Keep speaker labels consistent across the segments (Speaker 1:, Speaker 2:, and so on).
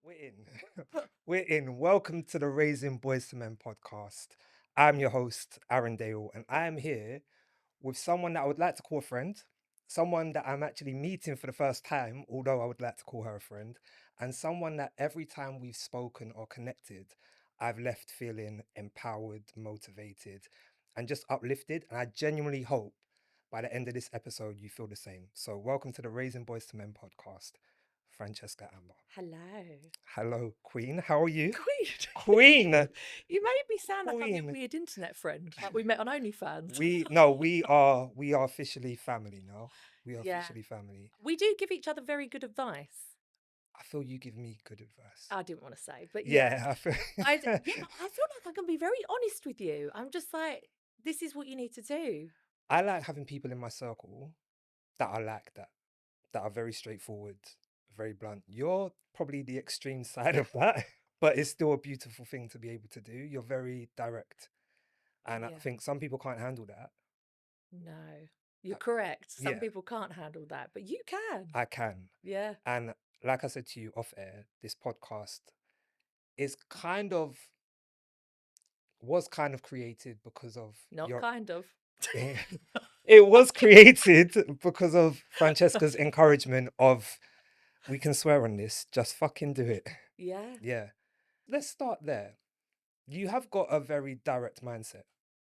Speaker 1: We're in. We're in. Welcome to the Raising Boys to Men podcast. I'm your host, Aaron Dale, and I am here with someone that I would like to call a friend, someone that I'm actually meeting for the first time, although I would like to call her a friend, and someone that every time we've spoken or connected, I've left feeling empowered, motivated, and just uplifted. And I genuinely hope by the end of this episode, you feel the same. So, welcome to the Raising Boys to Men podcast, Francesca Amber.
Speaker 2: Hello.
Speaker 1: Hello, Queen. How are you?
Speaker 2: Queen.
Speaker 1: Queen.
Speaker 2: You made me sound like I'm your
Speaker 1: Queen.
Speaker 2: weird internet friend, like we met on OnlyFans.
Speaker 1: We are officially family now. We are
Speaker 2: Yeah.
Speaker 1: officially family.
Speaker 2: We do give each other very good advice.
Speaker 1: I feel you give me good advice.
Speaker 2: I didn't want to say, but yeah.
Speaker 1: Yeah, I feel
Speaker 2: Yeah, I feel like I can be very honest with you. I'm just like, this is what you need to do.
Speaker 1: I like having people in my circle that are like that, that are very straightforward, very blunt. You're probably the extreme side of that, but it's still a beautiful thing to be able to do. You're very direct. And I
Speaker 2: Yeah.
Speaker 1: think some people can't handle that.
Speaker 2: No. You're
Speaker 1: Uh,
Speaker 2: correct. Some
Speaker 1: Yeah,
Speaker 2: people can't handle that, but you can.
Speaker 1: I can.
Speaker 2: Yeah.
Speaker 1: And like I said to you off air, this podcast is was kind of created because of
Speaker 2: Not
Speaker 1: your
Speaker 2: kind of.
Speaker 1: it was created because of Francesca's encouragement of we can swear on this, just fucking do it.
Speaker 2: Yeah.
Speaker 1: Yeah. Let's start there. You have got a very direct mindset.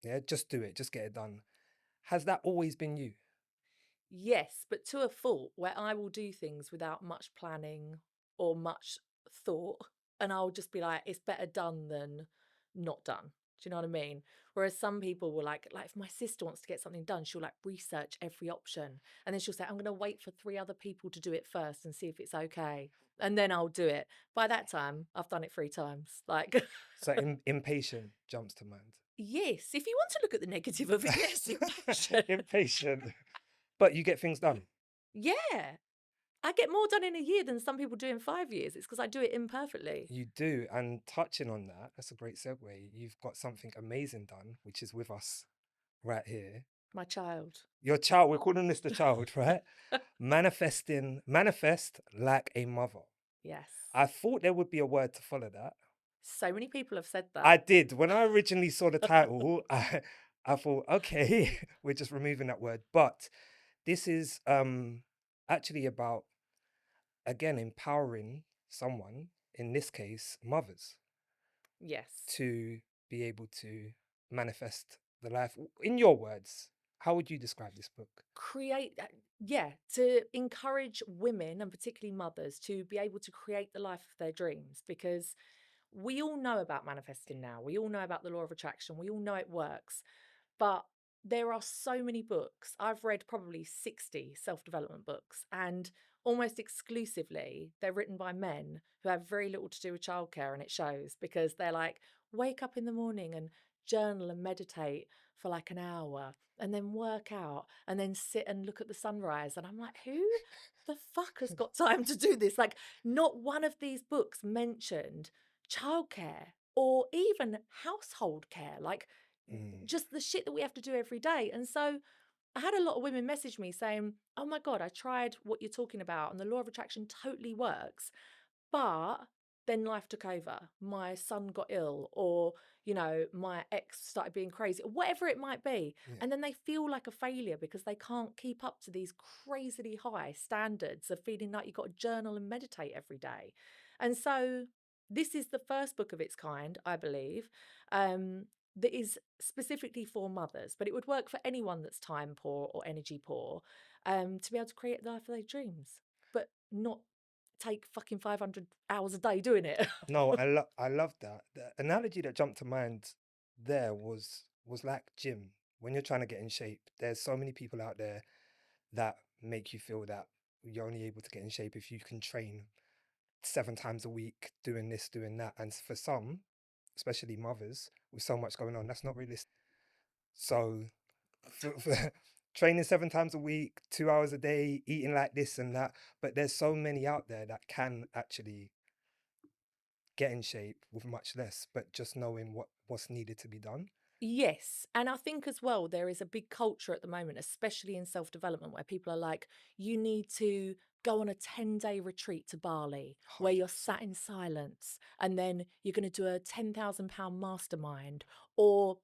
Speaker 1: Yeah, just do it, just get it done. Has that always been you?
Speaker 2: Yes, but to a fault where I will do things without much planning or much thought. And I'll just be like, it's better done than not done. Do you know what I mean? Whereas some people will like if my sister wants to get something done, she'll like research every option. And then she'll say, I'm going to wait for three other people to do it first and see if it's okay. And then I'll do it. By that time, I've done it 3 times. Like,
Speaker 1: So impatient jumps to mind.
Speaker 2: yes, if you want to look at the negative of it, yes, impatient.
Speaker 1: Impatient. But you get things done.
Speaker 2: Yeah. I get more done in a year than some people do in 5 years. It's because I do it imperfectly.
Speaker 1: You do. And touching on that, that's a great segue. You've got something amazing done, which is with us right here.
Speaker 2: My child.
Speaker 1: Your child, we're calling this the child, right? Manifest like a mother.
Speaker 2: Yes.
Speaker 1: I thought there would be a word to follow that.
Speaker 2: So many people have said
Speaker 1: I
Speaker 2: that.
Speaker 1: did. When I originally saw the title, I thought, okay, we're just removing that word. But this is actually about, again, empowering someone, in this case, mothers,
Speaker 2: Yes.
Speaker 1: to be able to manifest the life. In your words, how would you describe this book?
Speaker 2: Create, yeah, to encourage women and particularly mothers to be able to create the life of their dreams because we all know about manifesting now. We all know about the law of attraction. We all know it works. But there are so many books. I've read probably 60 self development books, and almost exclusively, they're written by men who have very little to do with childcare. And it shows because they're like, wake up in the morning and journal and meditate for like an hour and then work out and then sit and look at the sunrise. And I'm like, who the fuck has got time to do this? Like, not one of these books mentioned childcare or even household care. Like,
Speaker 1: Mm,
Speaker 2: just the shit that we have to do every day. And so I had a lot of women message me saying, oh my God, I tried what you're talking about and the law of attraction totally works. But then life took over. My son got ill, or, my ex started being crazy, or whatever it might be.
Speaker 1: yeah.
Speaker 2: And then they feel like a failure because they can't keep up to these crazily high standards of feeling like you've got to journal and meditate every day. And so this is the first book of its kind, I believe. That is specifically for mothers, but it would work for anyone that's time poor or energy poor, to be able to create the life of their dreams, but not take fucking 500 hours a day doing it.
Speaker 1: No, I love that. The analogy that jumped to mind there was like gym. When you're trying to get in shape, there's so many people out there that make you feel that you're only able to get in shape if you can train 7 times a week, doing this, doing that. And for some, especially mothers with so much going on, that's not realistic. So, for training 7 times a week, 2 hours a day, eating like this and that, but there's so many out there that can actually get in shape with much less, but just knowing what's needed to be done.
Speaker 2: Yes. And I think as well, there is a big culture at the moment, especially in self development, where people are like, you need to go on a 10-day retreat to Bali where you're
Speaker 1: 100%.
Speaker 2: sat in silence and then you're going to do a £10,000 mastermind, or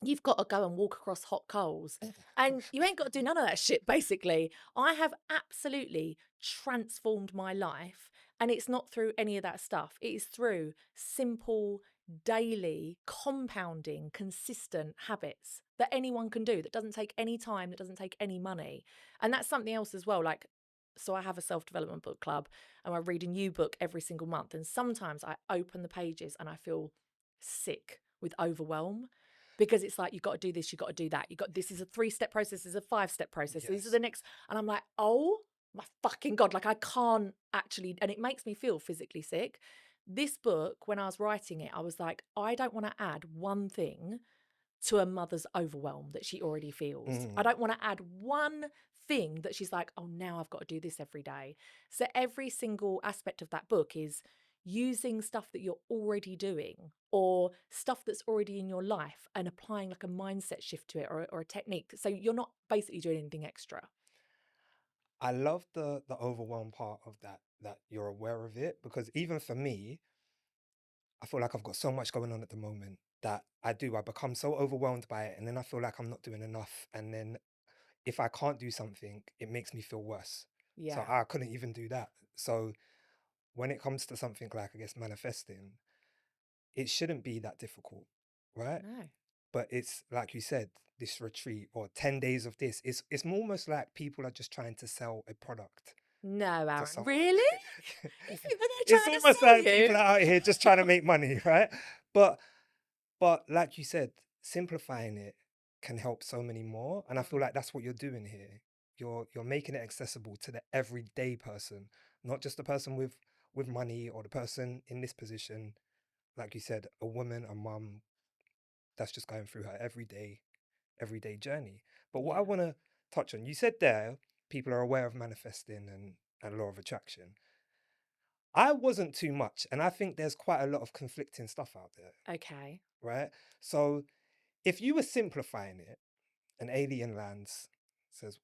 Speaker 2: you've got to go and walk across hot coals. And you ain't got to do none of that shit, basically. I have absolutely transformed my life. And it's not through any of that stuff. It is through simple, daily, compounding, consistent habits that anyone can do, that doesn't take any time, that doesn't take any money. And that's something else as well. Like, so I have a self-development book club and I read a new book every single month. And sometimes I open the pages and I feel sick with overwhelm, because it's like, you've got to do this, you've got to do that. You got, this is a 3-step process, this is a 5-step process. These are
Speaker 1: Yes.
Speaker 2: the next. And I'm like, oh my fucking God, like I can't actually, and it makes me feel physically sick. This book, when I was writing it, I was like, I don't want to add one thing to a mother's overwhelm that she already feels. I
Speaker 1: Mm.
Speaker 2: don't want to add one thing that she's like, oh, now I've got to do this every day. So every single aspect of that book is using stuff that you're already doing or stuff that's already in your life and applying like a mindset shift to it, or a technique. So you're not basically doing anything extra.
Speaker 1: I love the overwhelm part of that, that you're aware of it, because even for me, I feel like I've got so much going on at the moment that I become so overwhelmed by it, and then I feel like I'm not doing enough, and then if I can't do something, it makes me feel worse. So
Speaker 2: Yeah.
Speaker 1: I couldn't even do that. So when it comes to something like, I guess, manifesting, it shouldn't be that difficult, right?
Speaker 2: No.
Speaker 1: But it's like you said, this retreat or 10 days of this, it's almost like people are just trying to sell a product
Speaker 2: No,
Speaker 1: to
Speaker 2: Aaron.
Speaker 1: someone.
Speaker 2: Really? You think that they're
Speaker 1: It's
Speaker 2: trying to
Speaker 1: almost
Speaker 2: sell
Speaker 1: like
Speaker 2: you?
Speaker 1: people are out here just trying to make money, right? But like you said, simplifying it can help so many more. And I feel
Speaker 2: Mm.
Speaker 1: like that's what you're doing here. You're making it accessible to the everyday person, not just the person with money or the person in this position. Like you said, a woman, a mum that's just going through her everyday journey. But what I
Speaker 2: Yeah.
Speaker 1: want to touch on, you said there, people are aware of manifesting and law of attraction. I wasn't too much, and I think there's quite a lot of conflicting stuff out there,
Speaker 2: Okay.
Speaker 1: right? So if you were simplifying it, an alien lands, says,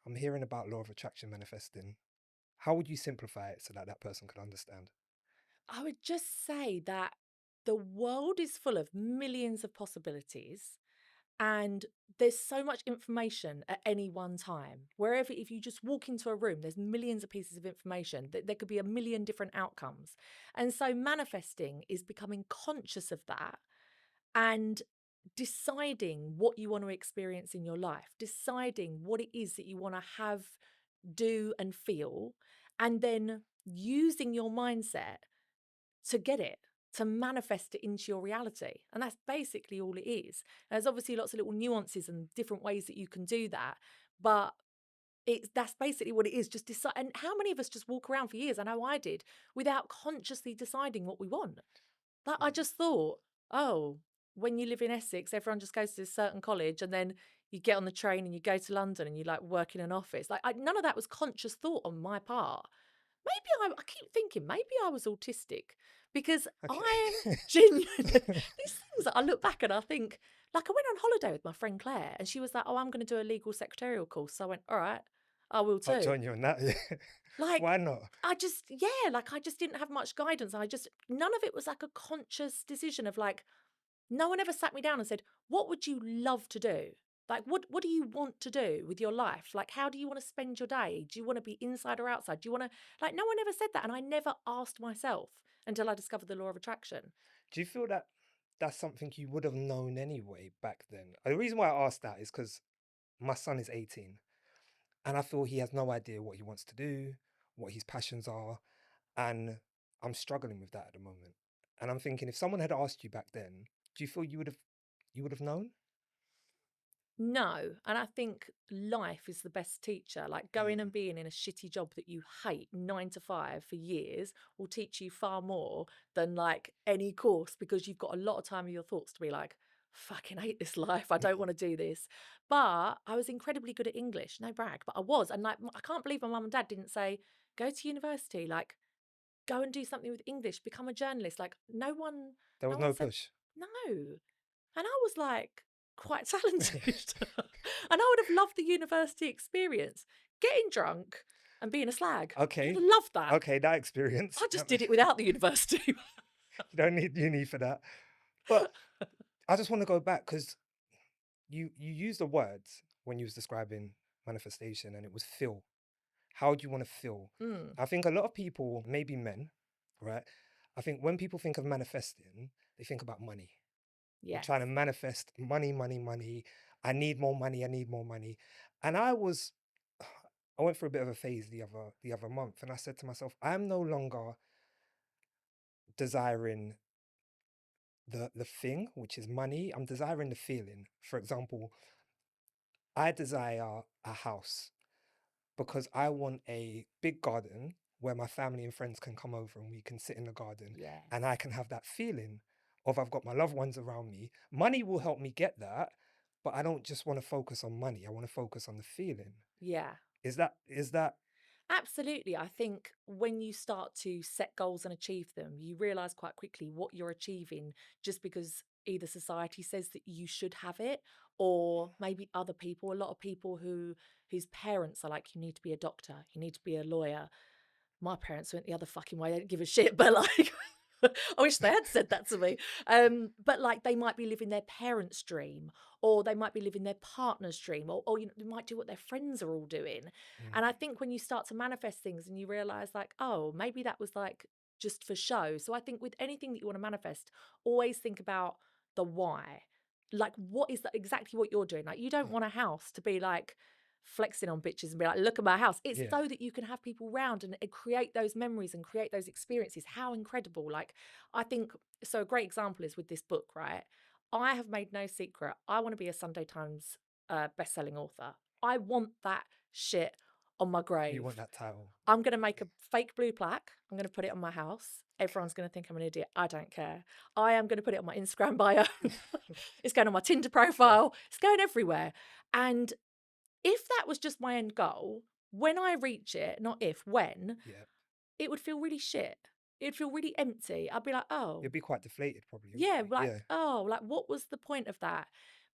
Speaker 1: I'm hearing about law of attraction manifesting. How would you simplify it so that that person could understand?
Speaker 2: I would just say that the world is full of millions of possibilities, and there's so much information at any one time. Wherever, if you just walk into a room, there's millions of pieces of information that there could be a million different outcomes. And so manifesting is becoming conscious of that and deciding what you want to experience in your life, deciding what it is that you want to have, do, and feel, and then using your mindset to get it, to manifest it into your reality. And that's basically all it is. There's obviously lots of little nuances and different ways that you can do that, but that's basically what it is. Just decide. And how many of us just walk around for years, I know I did, without consciously deciding what we want? Like, I
Speaker 1: Mm.
Speaker 2: just thought, oh, when you live in Essex, everyone just goes to a certain college, and then you get on the train and you go to London and you like work in an office. Like, none of that was conscious thought on my part. Maybe I keep thinking maybe I was autistic, because I
Speaker 1: Okay.
Speaker 2: genuinely, these things that I look back and I think, like, I went on holiday with my friend Claire and she was like, oh, I'm going to do a legal secretarial course. So I went, all right, I will
Speaker 1: I'll
Speaker 2: too.
Speaker 1: join you on that. Yeah.
Speaker 2: Like,
Speaker 1: Why not?
Speaker 2: I just, yeah, like I just didn't have much guidance. None of it was like a conscious decision of like, no one ever sat me down and said, what would you love to do? Like, what do you want to do with your life? Like, how do you want to spend your day? Do you want to be inside or outside? Do you want to, like, no one ever said that. And I never asked myself until I discovered the law of attraction.
Speaker 1: Do you feel that that's something you would have known anyway back then? The reason why I asked that is because my son is 18 and I feel he has no idea what he wants to do, what his passions are, and I'm struggling with that at the moment. And I'm thinking, if someone had asked you back then, do you feel you would have known?
Speaker 2: No. And I think life is the best teacher. Like, going
Speaker 1: Mm.
Speaker 2: and being in a shitty job that you hate 9 to 5 for years will teach you far more than like any course, because you've got a lot of time of your thoughts to be like, fucking hate this life. I don't
Speaker 1: Mm.
Speaker 2: want to do this. But I was incredibly good at English. No brag, but I was. And like, I can't believe my mum and dad didn't say, go to university, like, go and do something with English, become a journalist. Like,
Speaker 1: There
Speaker 2: no
Speaker 1: was
Speaker 2: one
Speaker 1: no
Speaker 2: said
Speaker 1: push.
Speaker 2: no. And I was like, quite talented. And I would have loved the university experience. Getting drunk and being a slag. I would
Speaker 1: Okay.
Speaker 2: have loved that.
Speaker 1: Okay, that experience.
Speaker 2: I just did it without the university.
Speaker 1: You don't need uni for that. But I just want to go back because you used the words when you was describing manifestation, and it was feel. How do you want to feel?
Speaker 2: Mm,
Speaker 1: I think a lot of people, maybe men, right? I think when people think of manifesting, they think about money. You're
Speaker 2: yes.
Speaker 1: trying to manifest money, money, money. I need more money. I need more money. And I went through a bit of a phase the other month, and I said to myself, I'm no longer desiring the thing, which is money. I'm desiring the feeling. For example, I desire a house because I want a big garden where my family and friends can come over and we can sit in the garden and I
Speaker 2: Yes.
Speaker 1: can have that feeling of I've got my loved ones around me. Money will help me get that, but I don't just want to focus on money. I want to focus on the feeling.
Speaker 2: Yeah.
Speaker 1: Is that
Speaker 2: Absolutely. I think when you start to set goals and achieve them, you realize quite quickly what you're achieving just because either society says that you should have it, or maybe other people, a lot of people whose parents are like, you need to be a doctor, you need to be a lawyer. My parents went the other fucking way. They didn't give a shit, but like, I wish they had said that to me. But like, they might be living their parents' dream, or they might be living their partner's dream, or they might do what their friends are all doing.
Speaker 1: Mm,
Speaker 2: And I think when you start to manifest things and you realize, like, oh, maybe that was like just for show. So I think with anything that you want to manifest, always think about the why. Like, what is that exactly what you're doing? Like, you don't
Speaker 1: mm,
Speaker 2: want a house to be like flexing on bitches and be like, look at my house. It's
Speaker 1: yeah,
Speaker 2: so that you can have people round and create those memories and create those experiences. How incredible. Like, I think so. A great example is with this book, right? I have made no secret. I want to be a Sunday Times best-selling author. I want that shit on my
Speaker 1: you
Speaker 2: grave.
Speaker 1: want that title.
Speaker 2: I'm going to make a fake blue plaque. I'm going to put it on my house. Everyone's going to think I'm an idiot. I don't care. I am going to put it on my Instagram bio. It's going on my Tinder profile. It's going everywhere. And if that was just my end goal, when I reach it, not if, when,
Speaker 1: Yeah.
Speaker 2: it would feel really shit. It'd feel really empty. I'd be like, oh,
Speaker 1: You'd be quite deflated probably, wouldn't
Speaker 2: yeah,
Speaker 1: you?
Speaker 2: like,
Speaker 1: Yeah.
Speaker 2: oh, like what was the point of that?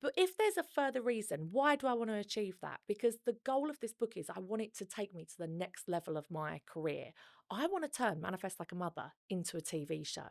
Speaker 2: But if there's a further reason, why do I want to achieve that? Because the goal of this book is I want it to take me to the next level of my career. I want to turn Manifest Like a Mother into a TV show.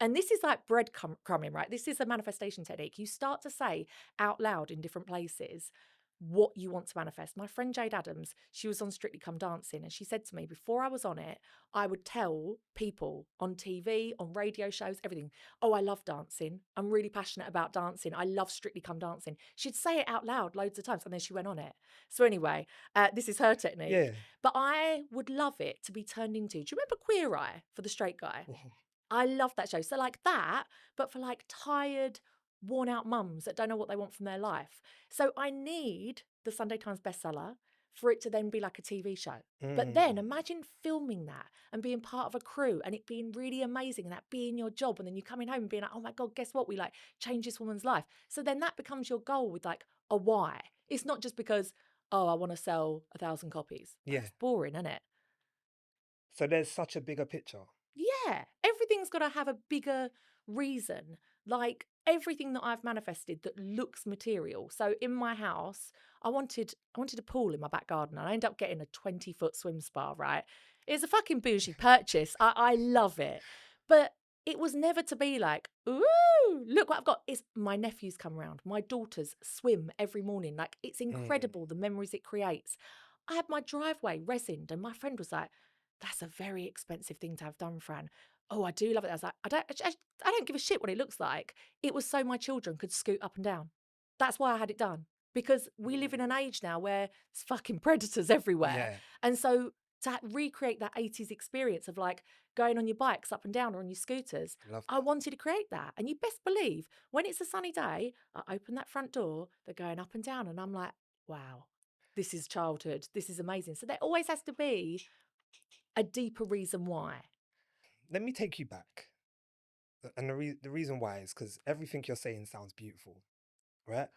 Speaker 2: And this is like breadcrumbing, right? This is a manifestation technique. You start to say out loud in different places what you want to manifest. My friend Jade Adams, she was on Strictly Come Dancing, and she said to me before I was on it, I would tell people on TV, on radio shows, everything, oh, I love dancing. I'm really passionate about dancing. I love Strictly Come Dancing. She'd say it out loud loads of times, and then she went on it. So anyway, this is her technique.
Speaker 1: Yeah.
Speaker 2: But I would love it to be turned into, do you remember Queer Eye for the straight guy? I love that show. So like that, but for like tired, worn out mums that don't know what they want from their life. So I need the Sunday Times bestseller for it to then be like a TV show. But then
Speaker 1: Mm,
Speaker 2: imagine filming that and being part of a crew and it being really amazing and that being your job. And then you coming home and being like, oh my God, guess what? We like changed this woman's life. So then that becomes your goal with like a why. It's not just because, oh, I want to sell 1,000 copies.
Speaker 1: yeah.
Speaker 2: That's boring, isn't it?
Speaker 1: So there's such a bigger picture.
Speaker 2: Yeah, everything's got to have a bigger reason. Like everything that I've manifested that looks material. So in my house, I wanted a pool in my back garden and I ended up getting a 20-foot swim spa, right? It's a fucking bougie purchase. I love it. But it was never to be like, ooh, look what I've got. It's my nephews come around. My daughters swim every morning. Like it's
Speaker 1: Mm,
Speaker 2: incredible the memories it creates. I had my driveway resined and my friend was like, that's a very expensive thing to have done, Fran. Oh, I do love it. I was like, I don't give a shit what it looks like. It was so my children could scoot up and down. That's why I had it done. Because we live in an age now where there's fucking predators everywhere.
Speaker 1: yeah.
Speaker 2: And so to recreate that 80s experience of like going on your bikes up and down or on your scooters,
Speaker 1: Love
Speaker 2: I
Speaker 1: that.
Speaker 2: wanted to create that. And you best believe when it's a sunny day, I open that front door, they're going up and down, and I'm like, wow, this is childhood. This is amazing. So there always has to be a deeper reason why.
Speaker 1: Let me take you back. And the reason why is because everything you're saying sounds beautiful, right?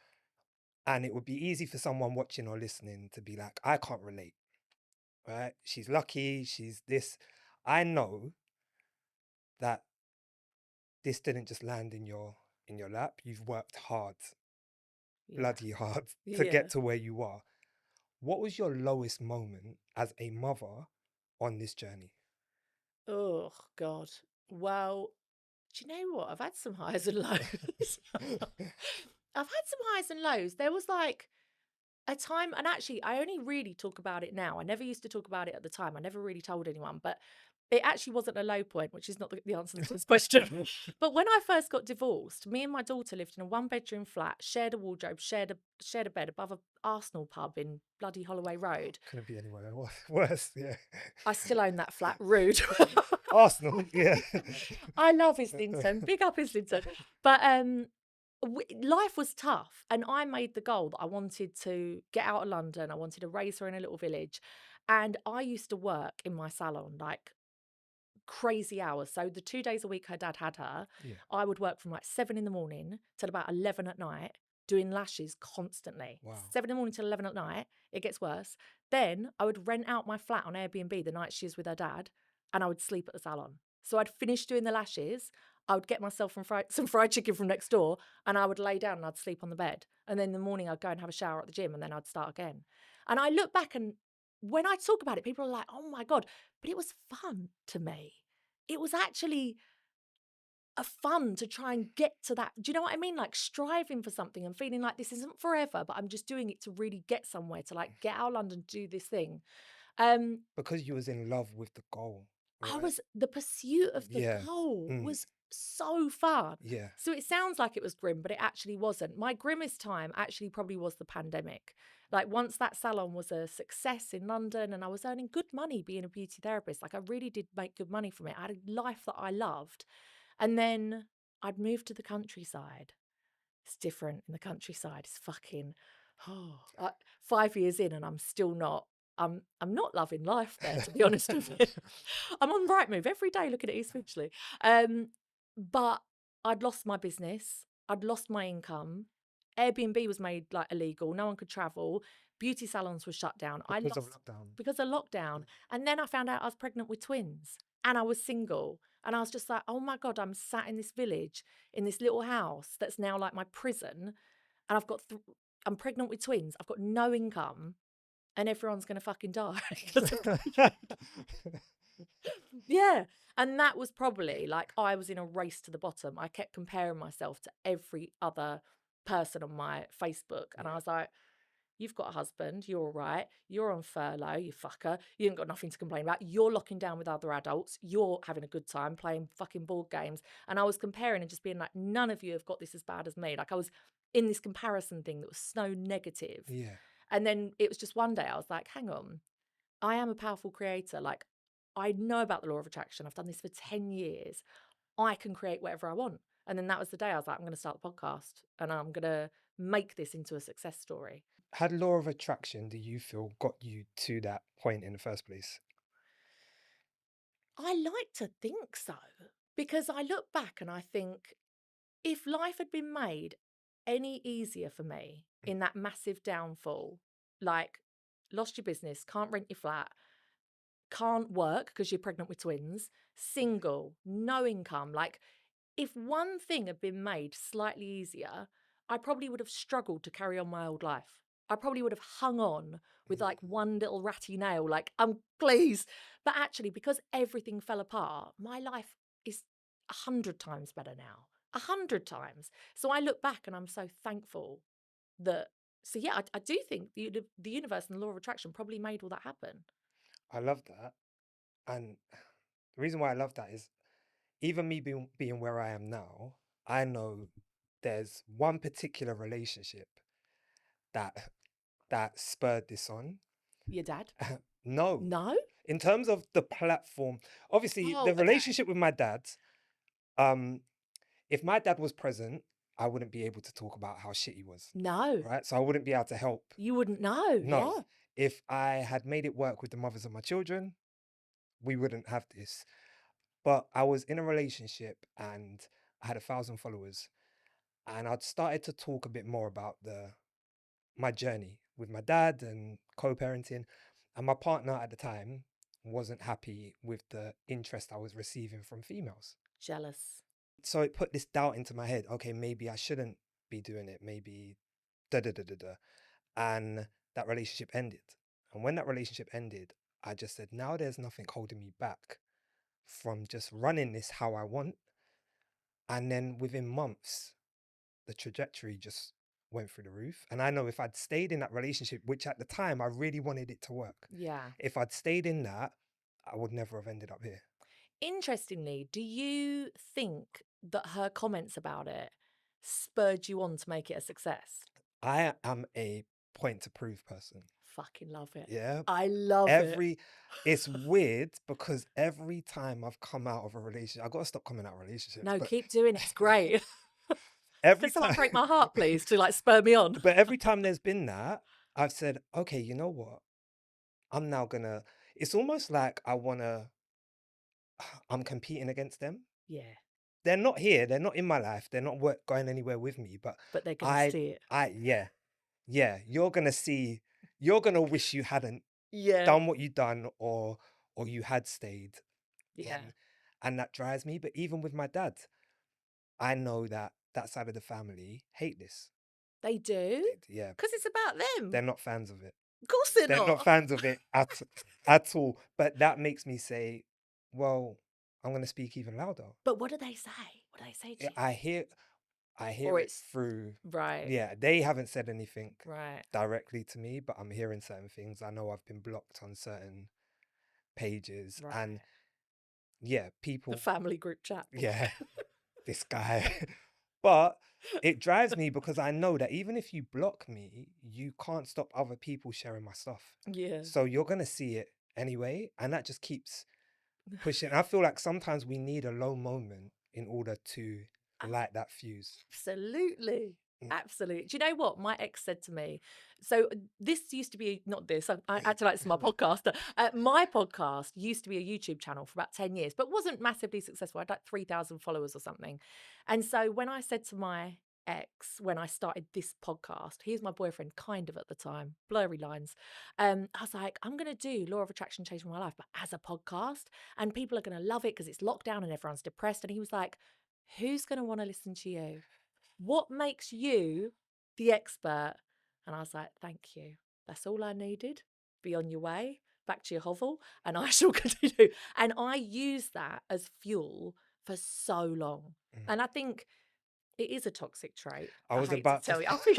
Speaker 1: And it would be easy for someone watching or listening to be like, I can't relate, right? She's lucky, she's this. I know that this didn't just land in your in your lap. You've worked hard,
Speaker 2: Yeah.
Speaker 1: bloody hard, to
Speaker 2: Yeah.
Speaker 1: get to where you are. What was your lowest moment as a mother on this journey?
Speaker 2: Oh God. Well, do you know what? I've had some highs and lows. I've had some highs and lows. There was like a time, and actually, I only really talk about it now. I never used to talk about it at the time. I never really told anyone, but it actually wasn't a low point, which is not the answer to this question. But when I first got divorced, me and my daughter lived in a one-bedroom flat, shared a wardrobe, shared a bed above a Arsenal pub in bloody Holloway Road.
Speaker 1: Couldn't be anywhere worse. Yeah.
Speaker 2: I still own that flat. Rude.
Speaker 1: Arsenal. Yeah.
Speaker 2: I love Islington. Big up Islington. But life was tough, and I made the goal that I wanted to get out of London. I wanted to raise her in a little village, and I used to work in my salon like crazy hours. So the 2 days a week her dad had her,
Speaker 1: Yeah.
Speaker 2: I would work from like 7 in the morning till about 11 at night, doing lashes constantly.
Speaker 1: Wow.
Speaker 2: 7 in the morning till 11 at night. It gets worse. Then I would rent out my flat on Airbnb the night she was with her dad, and I would sleep at the salon. So I'd finish doing the lashes. I would get myself some fried chicken from next door, and I would lay down and I'd sleep on the bed. And then in the morning I'd go and have a shower at the gym, and then I'd start again. And I look back, and when I talk about it, people are like, "Oh my God," but it was fun to me. It was actually a fun to try and get to that. Do you know what I mean? Like striving for something and feeling like this isn't forever, but I'm just doing it to really get somewhere, to like get out of London, do this thing. Um,
Speaker 1: Because you was in love with the goal, right?
Speaker 2: the pursuit of the
Speaker 1: Yeah.
Speaker 2: goal
Speaker 1: Mm.
Speaker 2: was so fun.
Speaker 1: Yeah.
Speaker 2: So it sounds like it was grim, but it actually wasn't. My grimmest time actually probably was the pandemic. Like once that salon was a success in London and I was earning good money being a beauty therapist, like I really did make good money from it. I had a life that I loved. And then I'd moved to the countryside. It's different in the countryside. It's fucking 5 years in, and I'm still not. I'm not loving life there, to be honest with you. I'm on Rightmove every day looking at East Finchley. But I'd lost my business. I'd lost my income. Airbnb was made like illegal. No one could travel. Beauty salons were shut down. I
Speaker 1: Because of
Speaker 2: lost
Speaker 1: lockdown.
Speaker 2: because of lockdown. And then I found out I was pregnant with twins and I was single. And I was just like, oh my God, I'm sat in this village, in this little house that's now like my prison. And I'm pregnant with twins. I've got no income and everyone's going to fucking die. Yeah. And that was probably like I was in a race to the bottom. I kept comparing myself to every other person on my Facebook. And I
Speaker 1: Yeah.
Speaker 2: was like, you've got a husband, you're all right, you're on furlough, you fucker, you ain't got nothing to complain about, you're locking down with other adults, you're having a good time playing fucking board games. And I was comparing and just being like, none of you have got this as bad as me. Like I was in this comparison thing that was so negative.
Speaker 1: Yeah.
Speaker 2: And then it was just one day I was like, hang on, I am a powerful creator. Like I know about the law of attraction. I've done this for 10 years. I can create whatever I want. And then that was the day I was like, I'm going to start the podcast and I'm going to make this into a success story.
Speaker 1: Had law of attraction, do you feel, got you to that point in the first place?
Speaker 2: I like to think so because I look back and I think if life had been made any easier for me in that massive downfall, like lost your business, can't rent your flat, can't work because you're pregnant with twins, single, no income, like if one thing had been made slightly easier, I probably would have struggled to carry on my old life. I probably would have hung on with like one little ratty nail, like, please. But actually, because everything fell apart, my life is 100 times better now. 100 times. So I look back and I'm so thankful that. So yeah, I do think the universe and the law of attraction probably made all that happen.
Speaker 1: I love that. And the reason why I love that is even me being where I am now, I know there's one particular relationship that spurred this on.
Speaker 2: Your dad?
Speaker 1: No,
Speaker 2: No?
Speaker 1: in terms of the platform, obviously
Speaker 2: Oh,
Speaker 1: the
Speaker 2: okay.
Speaker 1: relationship with my dad, um, if my dad was present, I wouldn't be able to talk about how shit he was,
Speaker 2: No.
Speaker 1: right? So I wouldn't be able to help.
Speaker 2: You wouldn't know.
Speaker 1: No.
Speaker 2: Yeah.
Speaker 1: If I had made it work with the mothers of my children, we wouldn't have this. But I was in a relationship and I had 1,000 followers, and I'd started to talk a bit more about my journey with my dad and co-parenting. And my partner at the time wasn't happy with the interest I was receiving from females.
Speaker 2: Jealous.
Speaker 1: So it put this doubt into my head. Okay, maybe I shouldn't be doing it. Maybe da da da da da. And that relationship ended. And when that relationship ended, I just said, now there's nothing holding me back from just running this how I want. And then within months, the trajectory just went through the roof. And I know if I'd stayed in that relationship, which at the time I really wanted it to work,
Speaker 2: Yeah.
Speaker 1: if I'd stayed in that, I would never have ended up here.
Speaker 2: Interestingly, do you think that her comments about it spurred you on to make it a success?
Speaker 1: I am a point to prove person.
Speaker 2: Fucking love it.
Speaker 1: Yeah.
Speaker 2: I love it.
Speaker 1: It's weird because every time I've come out of a relationship, I've got to stop coming out of relationships,
Speaker 2: No,
Speaker 1: but
Speaker 2: keep doing it. It's great.
Speaker 1: every
Speaker 2: Can someone
Speaker 1: time,
Speaker 2: break my heart, please, to like spur me on?
Speaker 1: but every time there's been that, I've said, okay, you know what? I'm now gonna, it's almost like I'm competing against them.
Speaker 2: Yeah,
Speaker 1: They're not here. They're not in my life. They're not going anywhere with me. But
Speaker 2: but they're gonna
Speaker 1: I,
Speaker 2: see it.
Speaker 1: yeah, yeah. You're gonna see. You're gonna wish you hadn't
Speaker 2: Yeah,
Speaker 1: done what you done, or you had stayed.
Speaker 2: yeah.
Speaker 1: And that drives me. But even with my dad, I know that that side of the family hate this.
Speaker 2: They do?
Speaker 1: Yeah,
Speaker 2: Because it's about them.
Speaker 1: they're not fans of it.
Speaker 2: Of course they're
Speaker 1: They're not
Speaker 2: not.
Speaker 1: fans of it at all. But that makes me say, well, I'm gonna speak even louder.
Speaker 2: But what do they say? What do they say to you?
Speaker 1: I hear
Speaker 2: Or
Speaker 1: it
Speaker 2: it's
Speaker 1: through.
Speaker 2: right,
Speaker 1: Yeah, they haven't said anything
Speaker 2: right,
Speaker 1: directly to me, but I'm hearing certain things. I know I've been blocked on certain pages,
Speaker 2: right.
Speaker 1: and yeah,
Speaker 2: The
Speaker 1: people,
Speaker 2: family group chat.
Speaker 1: yeah, this guy. But it drives me because I know that even if you block me, you can't stop other people sharing my stuff.
Speaker 2: Yeah.
Speaker 1: So you're gonna see it anyway, and that just keeps pushing. I feel like sometimes we need a low moment in order to light that fuse.
Speaker 2: Absolutely.
Speaker 1: Mm.
Speaker 2: Absolutely. Do you know what my ex said to me? So this used to be not this. I acted like this is my podcast. My podcast used to be a YouTube channel for about 10 years, but wasn't massively successful. I had like 3,000 followers or something. And so when I said to my ex, when I started this podcast, he was my boyfriend kind of at the time, blurry lines. I was like, I'm going to do Law of Attraction Changed My Life, but as a podcast, and people are going to love it because it's lockdown and everyone's depressed. And he was like, who's going to want to listen to you? What makes you the expert? And I was like, thank you. That's all I needed. Be on your way, back to your hovel, and I shall continue. And I use that as fuel for so long.
Speaker 1: Mm.
Speaker 2: And I think it is a toxic trait.
Speaker 1: I
Speaker 2: I
Speaker 1: was
Speaker 2: hate to
Speaker 1: about to
Speaker 2: tell you. I think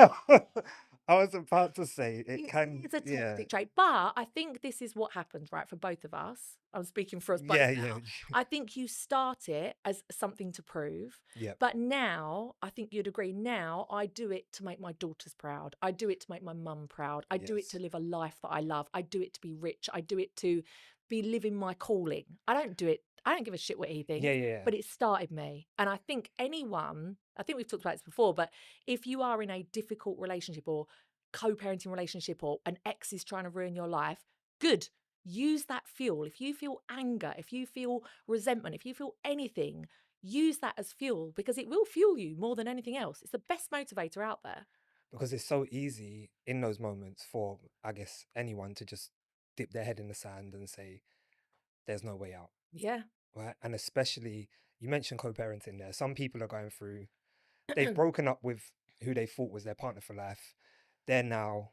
Speaker 1: I was about to say it
Speaker 2: it
Speaker 1: can,
Speaker 2: is a
Speaker 1: yeah.
Speaker 2: toxic trait. But I think this is what happens, right, for both of us. I'm speaking for us both
Speaker 1: Yeah, yeah.
Speaker 2: now. I think you start it as something to prove.
Speaker 1: Yep.
Speaker 2: But now, I think you'd agree, now I do it to make my daughters proud. I do it to make my mum proud. I do it to
Speaker 1: Yes.
Speaker 2: live a life that I love. I do it to be rich. I do it to be living my calling. I don't do it, I don't give a shit what he
Speaker 1: Yeah,
Speaker 2: thinks,
Speaker 1: yeah, yeah.
Speaker 2: but it started me. And I think anyone, I think we've talked about this before, but if you are in a difficult relationship or co-parenting relationship or an ex is trying to ruin your life, good. Use that fuel. If you feel anger, if you feel resentment, if you feel anything, use that as fuel because it will fuel you more than anything else. It's the best motivator out there.
Speaker 1: Because it's so easy in those moments for, I guess, anyone to just dip their head in the sand and say, there's no way out.
Speaker 2: Yeah.
Speaker 1: Right. And especially, you mentioned co parenting there. Some people are going through, they've broken up with who they thought was their partner for life. They're now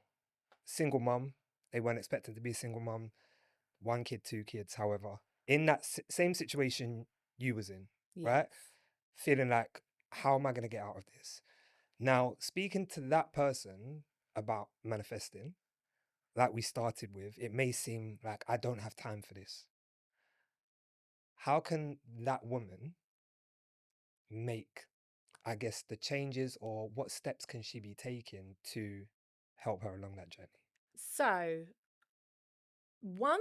Speaker 1: single mum. They weren't expecting to be a single mum. One kid, two kids, however, in that same situation you was in, right?
Speaker 2: Yes.
Speaker 1: Feeling like, how am I going to get out of this? Now, speaking to that person about manifesting, like we started with, it may seem like I don't have time for this. How can that woman make, I guess, the changes, or what steps can she be taking to help her along that journey?
Speaker 2: So, one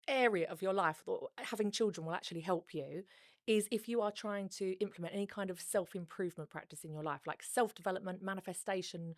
Speaker 2: area of your life that having children will actually help you is if you are trying to implement any kind of self improvement practice in your life, like self development, manifestation,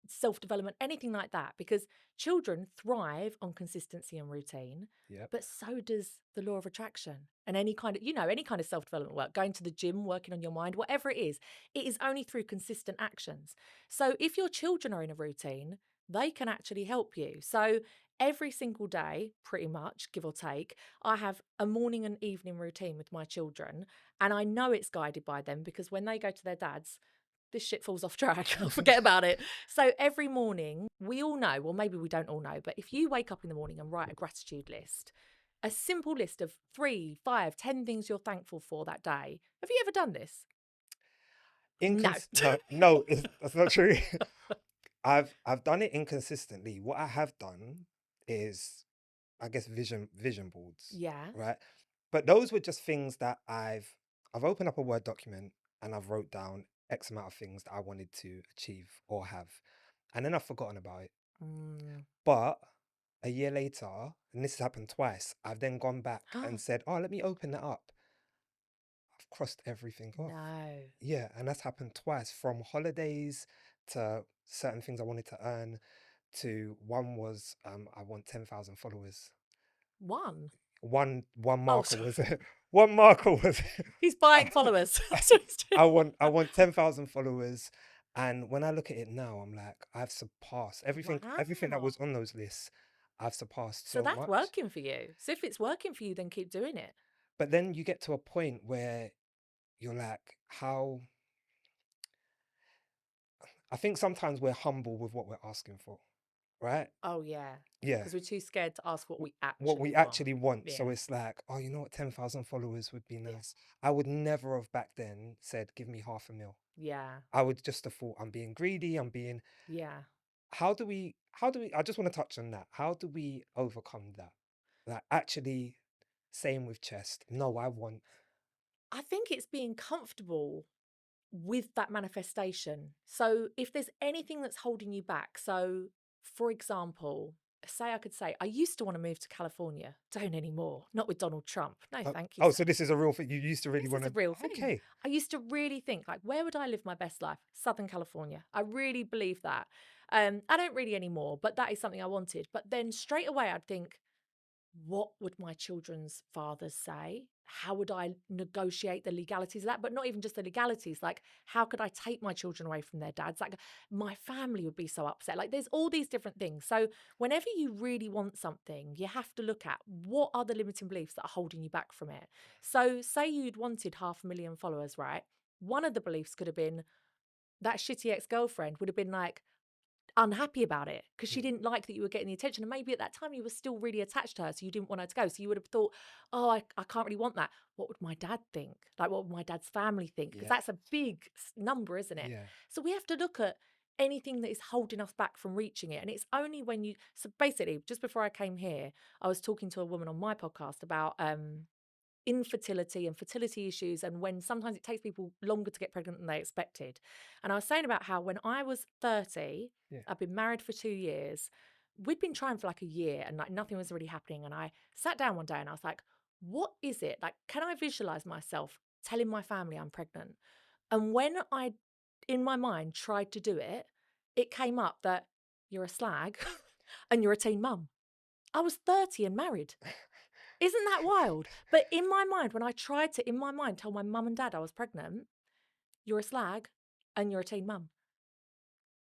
Speaker 2: self development, anything like that, because children thrive on consistency and routine,
Speaker 1: Yep.
Speaker 2: but so does the law of attraction and any kind of, any kind of self development work, going to the gym, working on your mind, whatever it is only through consistent actions. So if your children are in a routine, they can actually help you. So every single day, pretty much, give or take, I have a morning and evening routine with my children. And I know it's guided by them because when they go to their dads, this shit falls off track. I'll forget about it. So every morning, we all know, well, maybe we don't all know, but if you wake up in the morning and write a gratitude list, a simple list of 3, 5, 10 things you're thankful for that day. Have you ever done this? No.
Speaker 1: No, no, that's not true. I've done it inconsistently. What I have done is, I guess, vision boards,
Speaker 2: Yeah.
Speaker 1: right? But those were just things that I've opened up a Word document and I've wrote down X amount of things that I wanted to achieve or have, and then I've forgotten about it.
Speaker 2: Mm.
Speaker 1: But a year later, and this has happened twice, I've then gone back and said, "Oh, let me open that up." I've crossed everything off.
Speaker 2: No.
Speaker 1: Yeah, and that's happened twice, from holidays to certain things I wanted to earn, to one was I want 10,000 followers.
Speaker 2: One.
Speaker 1: One
Speaker 2: Oh,
Speaker 1: marker
Speaker 2: sorry.
Speaker 1: was one marker was
Speaker 2: He's buying followers. That's what he's doing.
Speaker 1: I want 10,000 followers. And when I look at it now, I'm like, I've surpassed everything that
Speaker 2: Wow.
Speaker 1: was on those lists. I've surpassed
Speaker 2: So
Speaker 1: so
Speaker 2: that's
Speaker 1: much.
Speaker 2: working for you. So if it's working for you, then keep doing it.
Speaker 1: But then you get to a point where you're like, how I think sometimes we're humble with what we're asking for, right?
Speaker 2: Oh, yeah.
Speaker 1: Yeah.
Speaker 2: Because we're too scared to ask what we
Speaker 1: What we
Speaker 2: actually want.
Speaker 1: actually want. So
Speaker 2: Yeah.
Speaker 1: it's like, oh, you know what, 10,000 followers would be nice. I would never have back then said, give me 500,000.
Speaker 2: Yeah.
Speaker 1: I would just have thought, I'm being greedy. I'm being,
Speaker 2: Yeah.
Speaker 1: I just want to touch on that. How do we overcome that? Like, actually, same with chest. No, I want,
Speaker 2: I think it's being comfortable with that manifestation. So if there's anything that's holding you back, so for example, say I could say, I used to want to move to California. Don't anymore. Not with Donald Trump. No, thank you,
Speaker 1: oh,
Speaker 2: sir.
Speaker 1: so this is a real thing. You used to really
Speaker 2: This
Speaker 1: want
Speaker 2: is a
Speaker 1: to,
Speaker 2: real thing.
Speaker 1: okay.
Speaker 2: I used to really think, like, where would I live my best life? Southern California. I really believe that. I don't really anymore, but that is something I wanted. But then straight away, I'd think, what would my children's fathers say? How would I negotiate the legalities of that? But not even just the legalities, like how could I take my children away from their dads? Like my family would be so upset. Like there's all these different things. So whenever you really want something, you have to look at what are the limiting beliefs that are holding you back from it. So say you'd wanted 500,000 followers, right? One of the beliefs could have been that shitty ex-girlfriend would have been like, unhappy about it because she
Speaker 1: Mm,
Speaker 2: didn't like that you were getting the attention. And maybe at that time you were still really attached to her. So you didn't want her to go. So you would have thought, oh, I can't really want that. What would my dad think? Like, what would my dad's family think? Because
Speaker 1: yeah,
Speaker 2: that's a big number, isn't it?
Speaker 1: yeah,
Speaker 2: So we have to look at anything that is holding us back from reaching it. And it's only when you, so basically, just before I came here, I was talking to a woman on my podcast about, infertility and fertility issues and when sometimes it takes people longer to get pregnant than they expected. And I was saying about how when I was 30,
Speaker 1: yeah.
Speaker 2: I've been married for 2 years. We'd been trying for like a year and like nothing was really happening. And I sat down one day and I was like, what is it? Like, can I visualize myself telling my family I'm pregnant? And when I, in my mind, tried to do it, it came up that you're a slag and you're a teen mum. I was 30 and married. Isn't that wild? But in my mind, when I tried to, in my mind, tell my mum and dad I was pregnant, you're a slag and you're a teen mum.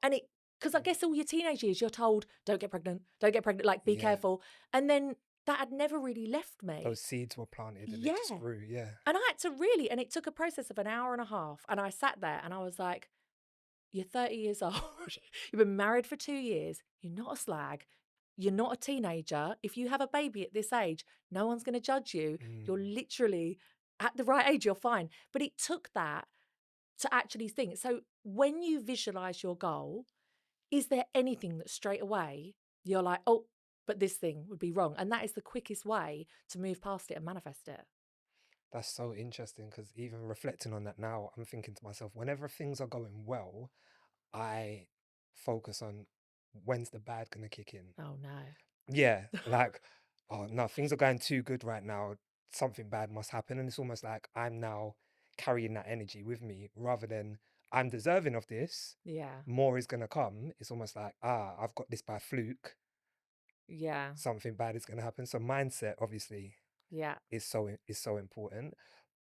Speaker 2: And it, because I guess all your teenage years, you're told, don't get pregnant, like, be
Speaker 1: Yeah.
Speaker 2: careful. And then that had never really left me.
Speaker 1: Those seeds were planted and it just
Speaker 2: Yeah.
Speaker 1: grew. Yeah.
Speaker 2: And I had to really, and it took a process of an hour and a half. And I sat there and I was like, you're 30 years old. You've been married for 2 years. You're not a slag. You're not a teenager. If you have a baby at this age, no one's going to judge you. You're
Speaker 1: Mm,
Speaker 2: literally at the right age, you're fine. But it took that to actually think. So when you visualize your goal, is there anything that straight away you're like, oh, but this thing would be wrong? And that is the quickest way to move past it and manifest it.
Speaker 1: that's so interesting because even reflecting on that now, I'm thinking to myself, whenever things are going well, I focus on when's the bad gonna kick in.
Speaker 2: Oh, no.
Speaker 1: Yeah, like, oh no, things are going too good right now. Something bad must happen. And it's almost like I'm now carrying that energy with me rather than I'm deserving of this.
Speaker 2: Yeah.
Speaker 1: More is gonna come. It's almost like, I've got this by fluke.
Speaker 2: Yeah.
Speaker 1: Something bad is gonna happen. So mindset obviously
Speaker 2: Yeah.
Speaker 1: is so important.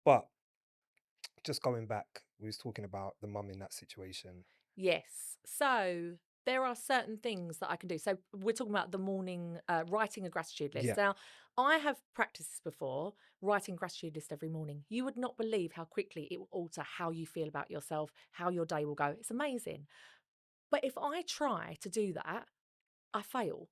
Speaker 1: But just going back, we was talking about the mum in that situation.
Speaker 2: Yes. So there are certain things that I can do. So we're talking about the morning writing a gratitude list.
Speaker 1: Yeah.
Speaker 2: Now, I have practiced this before, writing a gratitude list every morning. You would not believe how quickly it will alter how you feel about yourself, how your day will go. It's amazing. But if I try to do that, I fail.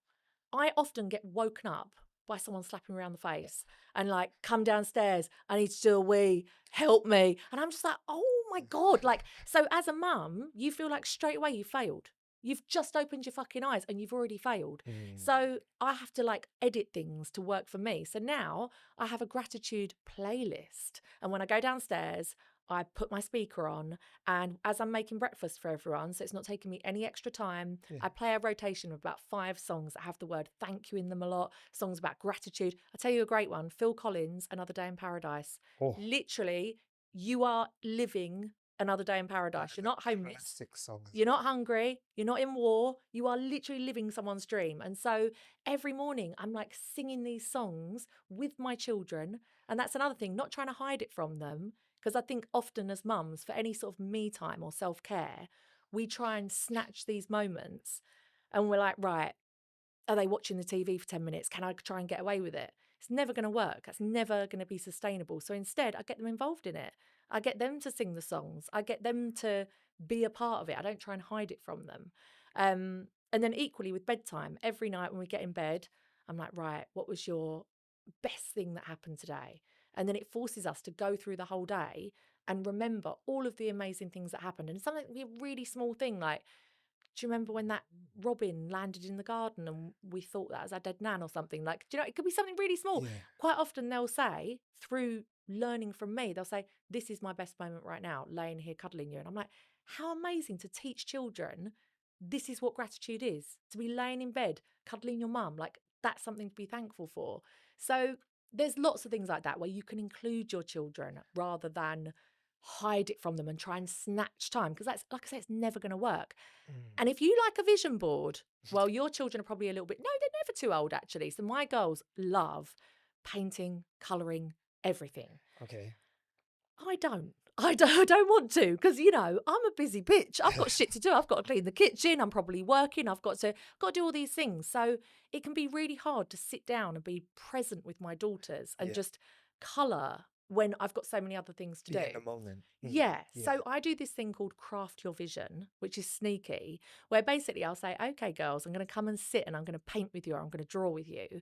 Speaker 2: I often get woken up by someone slapping me around the face and like, come downstairs. I need to do a wee. Help me. And I'm just like, oh my God. Like, so as a mum, you feel like straight away you failed. You've just opened your fucking eyes and you've already failed.
Speaker 1: Mm.
Speaker 2: So I have to like edit things to work for me. So now I have a gratitude playlist. And when I go downstairs, I put my speaker on, and as I'm making breakfast for everyone, so it's not taking me any extra time,
Speaker 1: Yeah.
Speaker 2: I play a rotation of about 5 songs that have the word thank you in them a lot, songs about gratitude. I'll tell you a great one, Phil Collins, Another Day in Paradise.
Speaker 1: Oh,
Speaker 2: Literally, you are living another day in
Speaker 1: that
Speaker 2: paradise.
Speaker 1: is
Speaker 2: You're
Speaker 1: a
Speaker 2: not homeless.
Speaker 1: classic song as
Speaker 2: You're
Speaker 1: well.
Speaker 2: not hungry. You're not in war. You are literally living someone's dream. And so every morning I'm like singing these songs with my children. And that's another thing, not trying to hide it from them. Because I think often as mums, for any sort of me time or self care, we try and snatch these moments and we're like, right, are they watching the TV for 10 minutes? Can I try and get away with it? It's never going to work. That's never going to be sustainable. So instead, I get them involved in it. I get them to sing the songs. I get them to be a part of it. I don't try and hide it from them. And then equally with bedtime, every night when we get in bed, I'm like, right, what was your best thing that happened today? And then it forces us to go through the whole day and remember all of the amazing things that happened. And something be a really small thing like, do you remember when that robin landed in the garden and we thought that was our dead nan or something? Like, do you know, it could be something really small.
Speaker 1: Yeah.
Speaker 2: Quite often they'll say, through learning from me, they'll say, this is my best moment right now, laying here cuddling you. And I'm like, how amazing to teach children this is what gratitude is, to be laying in bed, cuddling your mum. Like, that's something to be thankful for. So there's lots of things like that where you can include your children rather than hide it from them and try and snatch time, because that's, like I say, it's never going to work.
Speaker 1: Mm.
Speaker 2: And if you like a vision board, well, your children are probably a little bit, no, they're never too old actually. So my girls love painting, colouring, everything.
Speaker 1: Okay.
Speaker 2: I don't. I don't want to, because you know I'm a busy bitch. I've got shit to do. I've got to clean the kitchen. I'm probably working. I've got to do all these things. So it can be really hard to sit down and be present with my daughters and
Speaker 1: Yeah.
Speaker 2: just colour when I've got so many other things to
Speaker 1: Be
Speaker 2: do.
Speaker 1: in the moment. Mm.
Speaker 2: Yeah.
Speaker 1: Yeah.
Speaker 2: So I do this thing called Craft Your Vision, which is sneaky, where basically I'll say, okay, girls, I'm going to come and sit and I'm going to paint with you or I'm going to draw with you.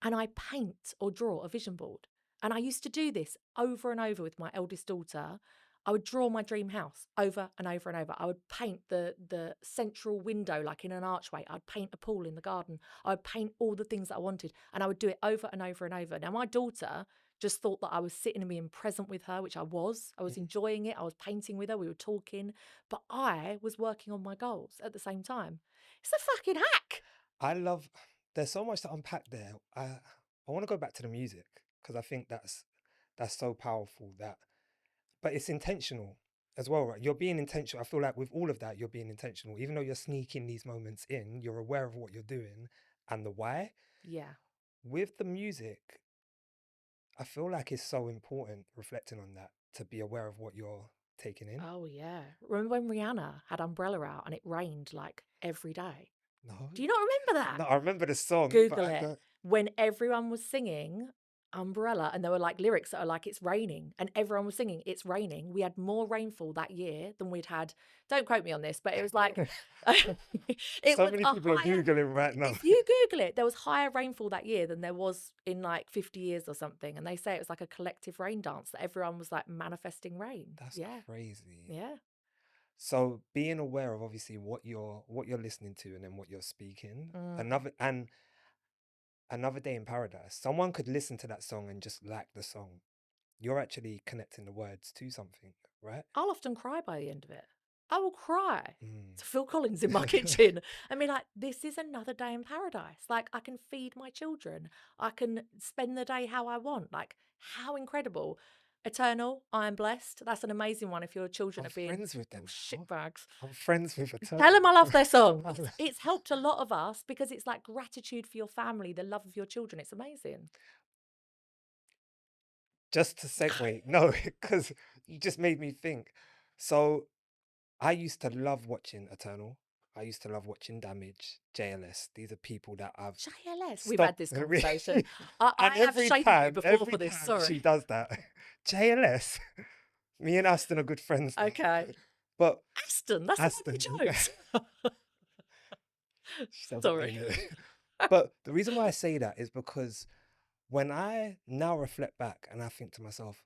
Speaker 2: And I paint or draw a vision board. And I used to do this over and over with my eldest daughter. I would draw my dream house over and over and over. I would paint the central window like in an archway. I'd paint a pool in the garden. I would paint all the things that I wanted. And I would do it over and over and over. Now, my daughter just thought that I was sitting and being present with her, which I was. I was
Speaker 1: Mm.
Speaker 2: enjoying it. I was painting with her. We were talking. But I was working on my goals at the same time. It's a fucking hack.
Speaker 1: I love, there's so much to unpack there. I want to go back to the music because I think that's so powerful that, but it's intentional as well, right? You're being intentional. I feel like with all of that, you're being intentional. Even though you're sneaking these moments in, you're aware of what you're doing and the why.
Speaker 2: Yeah.
Speaker 1: With the music, I feel like it's so important reflecting on that to be aware of what you're taking in.
Speaker 2: Oh, yeah. Remember when Rihanna had Umbrella out and it rained like every day?
Speaker 1: No,
Speaker 2: Do you not remember that?
Speaker 1: no, I remember the song, but
Speaker 2: Google
Speaker 1: I
Speaker 2: it.
Speaker 1: don't.
Speaker 2: When everyone was singing Umbrella and there were like lyrics that are like, it's raining, and everyone was singing, it's raining. We had more rainfall that year than we'd had. Don't quote me on this, but it was like, it
Speaker 1: So
Speaker 2: was
Speaker 1: many
Speaker 2: a
Speaker 1: people are
Speaker 2: higher.
Speaker 1: Googling right now.
Speaker 2: If you Google it, there was higher rainfall that year than there was in like 50 years or something. And they say it was like a collective rain dance that everyone was like manifesting rain.
Speaker 1: That's
Speaker 2: Yeah.
Speaker 1: crazy.
Speaker 2: Yeah.
Speaker 1: So being aware of obviously what you're listening to and then what you're speaking.
Speaker 2: Mm.
Speaker 1: Another day in paradise. Someone could listen to that song and just like the song. You're actually connecting the words to something, right?
Speaker 2: I'll often cry by the end of it. I will cry
Speaker 1: Mm.
Speaker 2: to Phil Collins in my kitchen and be like, this is another day in paradise. Like, I can feed my children. I can spend the day how I want. Like, how incredible. Eternal, I am blessed. That's an amazing one if your children
Speaker 1: I'm
Speaker 2: are being
Speaker 1: friends with
Speaker 2: little
Speaker 1: them now.
Speaker 2: shitbags.
Speaker 1: I'm friends with
Speaker 2: Tell them
Speaker 1: Eternal.
Speaker 2: I love their song. It's helped a lot of us because it's like gratitude for your family, the love of your children. It's amazing.
Speaker 1: Just to segue, no, because you just made me think. So I used to love watching Eternal. I used to love watching Damage, JLS. These are people that I've
Speaker 2: JLS. We've had
Speaker 1: stopped.
Speaker 2: this conversation.
Speaker 1: And
Speaker 2: I have shamed you before
Speaker 1: every
Speaker 2: for this.
Speaker 1: time she
Speaker 2: Sorry.
Speaker 1: does that, JLS. Me and Aston are good friends now.
Speaker 2: Okay.
Speaker 1: But
Speaker 2: Aston, that's the one
Speaker 1: Aston,
Speaker 2: you chose.
Speaker 1: she doesn't
Speaker 2: Sorry.
Speaker 1: mean it. But the reason why I say that is because when I now reflect back and I think to myself,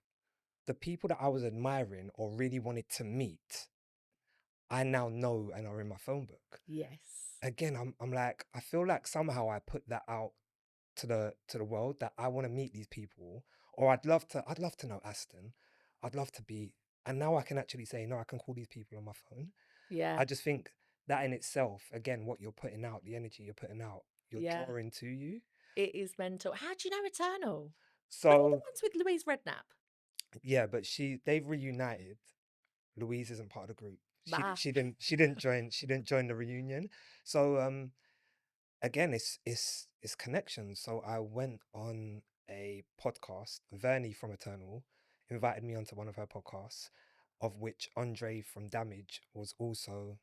Speaker 1: the people that I was admiring or really wanted to meet, I now know and are in my phone book.
Speaker 2: Yes.
Speaker 1: Again, I'm like, I feel like somehow I put that out to the world that I want to meet these people, or I'd love to know Aston. I'd love to be, and now I can actually say, no, I can call these people on my phone.
Speaker 2: Yeah.
Speaker 1: I just think that in itself, again, what you're putting out, the energy you're putting out, you're
Speaker 2: Yeah.
Speaker 1: drawing to you.
Speaker 2: It is mental. How do you know Eternal? Are they the
Speaker 1: So
Speaker 2: ones with Louise Redknapp?
Speaker 1: yeah, but they've reunited. Louise isn't part of the group.
Speaker 2: Bah.
Speaker 1: She didn't join the reunion. So again, it's connections. So I went on a podcast. Vernie from Eternal invited me onto one of her podcasts, of which Andre from Damage was also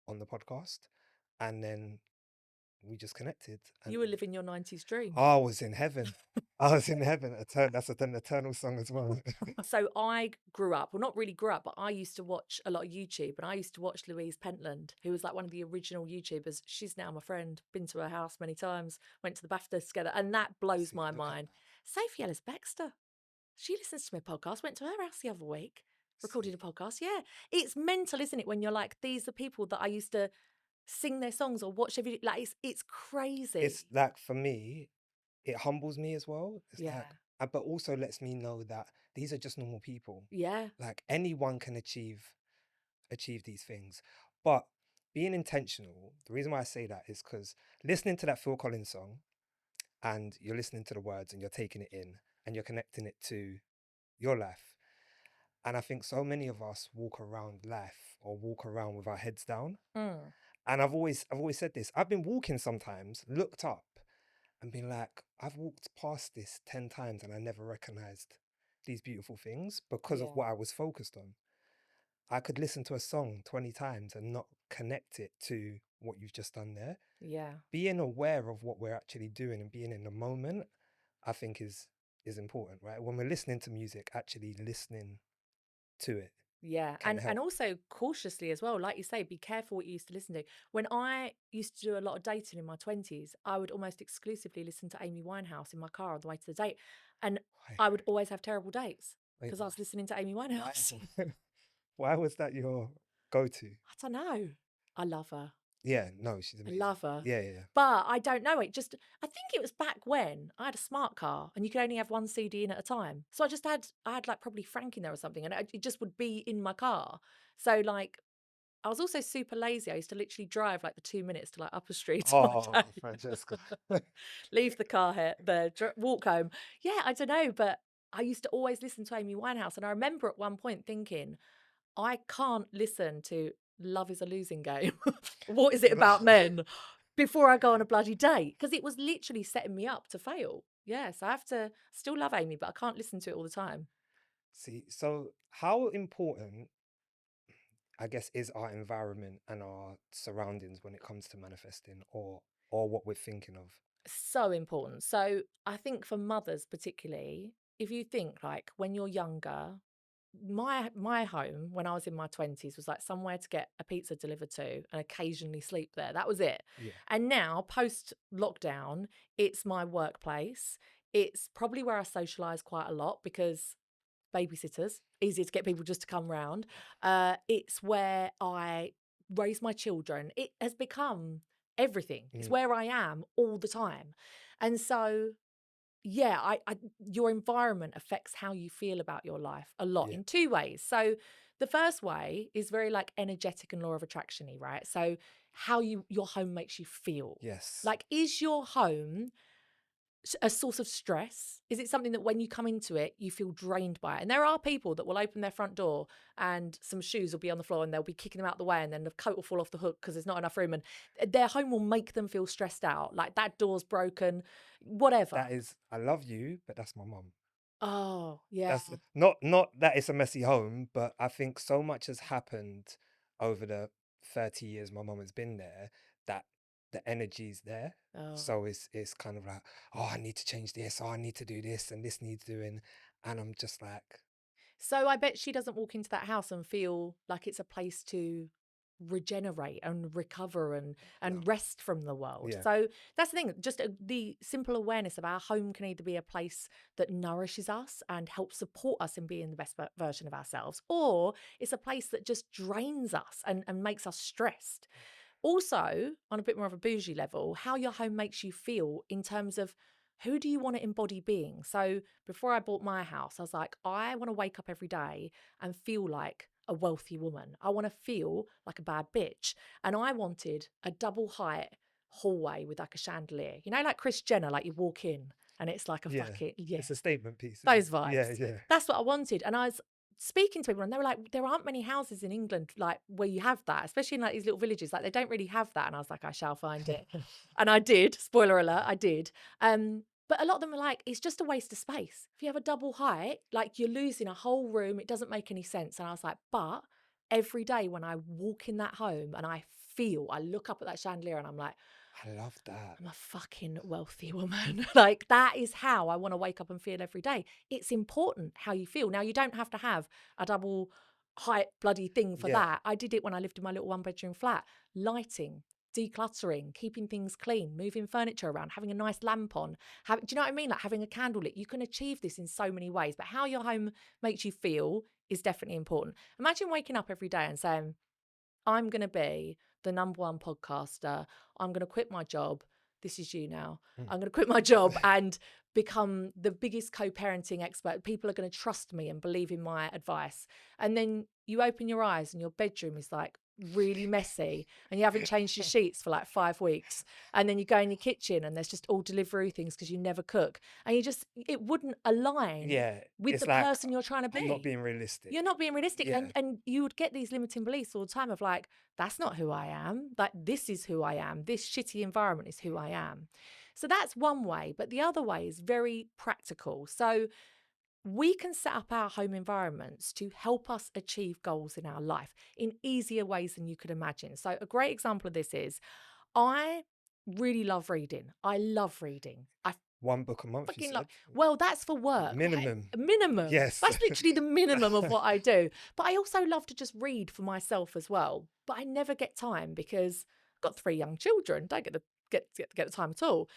Speaker 1: on the podcast, and then we just connected. And
Speaker 2: You were living your 90s dream.
Speaker 1: I was in heaven. I was in heaven. That's an Eternal song as well.
Speaker 2: So I grew up, well, not really grew up, but I used to watch a lot of YouTube, and I used to watch Louise Pentland, who was like one of the original YouTubers. She's now my friend, been to her house many times, went to the BAFTA together, and that blows
Speaker 1: See,
Speaker 2: my
Speaker 1: look at
Speaker 2: mind.
Speaker 1: that.
Speaker 2: Sophie Ellis Bextor, she listens to my podcast, went to her house the other week, recorded
Speaker 1: See,
Speaker 2: a podcast. Yeah, it's mental, isn't it, when you're like, these are people that I used to sing their songs or watch their video. Like, it's
Speaker 1: it's
Speaker 2: crazy.
Speaker 1: like for me, it humbles me as well. It's
Speaker 2: Yeah,
Speaker 1: like, but also lets me know that these are just normal people.
Speaker 2: yeah,
Speaker 1: Like anyone can achieve these things, but being intentional. The reason why I say that is because listening to that Phil Collins song, and you're listening to the words and you're taking it in and you're connecting it to your life. And I think so many of us walk around life or walk around with our heads down.
Speaker 2: mm,
Speaker 1: And I've always said this. I've been walking sometimes, looked up and been like, I've walked past this 10 times and I never recognized these beautiful things because of
Speaker 2: yeah,
Speaker 1: what I was focused on. I could listen to a song 20 times and not connect it to what you've just done there.
Speaker 2: yeah.
Speaker 1: Being aware of what we're actually doing and being in the moment, I think is important, right? When we're listening to music, actually listening to it
Speaker 2: Yeah,
Speaker 1: can
Speaker 2: and
Speaker 1: help.
Speaker 2: also cautiously as well. Like you say, be careful what you used to listen to. When I used to do a lot of dating in my 20s, I would almost exclusively listen to Amy Winehouse in my car on the way to the date. And
Speaker 1: Why?
Speaker 2: I would always have terrible dates
Speaker 1: Wait,
Speaker 2: because I was listening to Amy
Speaker 1: why?
Speaker 2: Winehouse.
Speaker 1: Why was that your go-to?
Speaker 2: I don't know. I love her.
Speaker 1: Yeah, no, she's
Speaker 2: I
Speaker 1: amazing.
Speaker 2: love her.
Speaker 1: Yeah, yeah, yeah.
Speaker 2: But I don't know. I think it was back when I had a smart car and you could only have one CD in at a time. So I had like probably Frank in there or something, and it just would be in my car. So like, I was also super lazy. I used to literally drive like the 2 minutes to like Upper Street on my
Speaker 1: Oh,
Speaker 2: day,
Speaker 1: Francesca.
Speaker 2: leave the car here, walk home. Yeah, I don't know, but I used to always listen to Amy Winehouse, and I remember at one point thinking, I can't listen to Love is a Losing Game. What is it about men? Before I go on a bloody date, because it was literally setting me up to fail. Yes, I have to still love Amy, but I can't listen to it all the time.
Speaker 1: See, so how important, I guess, is our environment and our surroundings when it comes to manifesting or what we're thinking of?
Speaker 2: So important. So I think for mothers particularly, if you think like when you're younger, my home when I was in my 20s was like somewhere to get a pizza delivered to and occasionally sleep there. That was it.
Speaker 1: Yeah.
Speaker 2: And now post lockdown, it's my workplace. It's probably where I socialize quite a lot because babysitters, easier to get people just to come round. It's where I raise my children. It has become everything. It's
Speaker 1: Mm,
Speaker 2: where I am all the time. And so yeah, your environment affects how you feel about your life a lot
Speaker 1: yeah.
Speaker 2: in two ways. So the first way is very like energetic and law of attraction-y, right? So how your home makes you feel.
Speaker 1: Yes.
Speaker 2: Like, is your home a source of stress? Is it something that when you come into it, you feel drained by it? And there are people that will open their front door and some shoes will be on the floor and they'll be kicking them out the way, and then the coat will fall off the hook because there's not enough room. And their home will make them feel stressed out. Like that door's broken, whatever.
Speaker 1: That is, I love you, but that's my mum.
Speaker 2: Oh, yeah.
Speaker 1: That's not that it's a messy home, but I think so much has happened over the 30 years my mum has been there, that the energy's there.
Speaker 2: Oh.
Speaker 1: So it's kind of like, oh, I need to change this, oh, I need to do this, and this needs doing. And I'm just like,
Speaker 2: So I bet she doesn't walk into that house and feel like it's a place to regenerate and recover
Speaker 1: no,
Speaker 2: and rest from the world.
Speaker 1: yeah,
Speaker 2: So that's the thing, just the simple awareness of our home can either be a place that nourishes us and helps support us in being the best version of ourselves, or it's a place that just drains us and makes us stressed. Also, on a bit more of a bougie level, how your home makes you feel in terms of who do you want to embody being? So before I bought my house, I was like, I want to wake up every day and feel like a wealthy woman. I want to feel like a bad bitch. And I wanted a double height hallway with like a chandelier. You know, like Kris Jenner, like you walk in and it's like a
Speaker 1: yeah.
Speaker 2: fucking, yeah,
Speaker 1: It's a statement piece, isn't
Speaker 2: those
Speaker 1: it? Yeah,
Speaker 2: vibes.
Speaker 1: yeah.
Speaker 2: That's what I wanted. And I was speaking to people and they were like, there aren't many houses in England like where you have that, especially in like these little villages. Like they don't really have that. And I was like, I shall find it. And I did. Spoiler alert, I did. But a lot of them are like, it's just a waste of space. If you have a double height, like you're losing a whole room. It doesn't make any sense. And I was like, but every day when I walk in that home and I look up at that chandelier and I'm like,
Speaker 1: I love that.
Speaker 2: I'm a fucking wealthy woman. Like that is how I want to wake up and feel every day. It's important how you feel. Now you don't have to have a double height bloody thing for
Speaker 1: Yeah,
Speaker 2: that. I did it when I lived in my little 1-bedroom flat. Lighting, decluttering, keeping things clean, moving furniture around, having a nice lamp on. Do you know what I mean? Like having a candle lit. You can achieve this in so many ways, but how your home makes you feel is definitely important. Imagine waking up every day and saying, I'm going to be the number one podcaster. I'm going to quit my job. This is you now.
Speaker 1: mm,
Speaker 2: I'm going to quit my job and become the biggest co-parenting expert. People are going to trust me and believe in my advice. And then you open your eyes and your bedroom is like really messy and you haven't changed your sheets for like 5 weeks. And then you go in your kitchen and there's just all delivery things because you never cook. And it wouldn't align
Speaker 1: yeah.
Speaker 2: with
Speaker 1: It's
Speaker 2: the
Speaker 1: like
Speaker 2: person you're trying to
Speaker 1: I'm not
Speaker 2: be.
Speaker 1: being realistic.
Speaker 2: You're not being realistic.
Speaker 1: Yeah,
Speaker 2: And you would get these limiting beliefs all the time of like, that's not who I am. Like, this is who I am. This shitty environment is who I am. So that's one way. But the other way is very practical. So we can set up our home environments to help us achieve goals in our life in easier ways than you could imagine. So a great example of this is I really love reading. I love reading. I
Speaker 1: one book a month, you
Speaker 2: fucking love.
Speaker 1: said.
Speaker 2: Well, that's for work.
Speaker 1: Minimum.
Speaker 2: Minimum.
Speaker 1: Yes.
Speaker 2: That's literally the minimum of what I do. But I also love to just read for myself as well. But I never get time because I've got 3 young children. Don't get the time at all.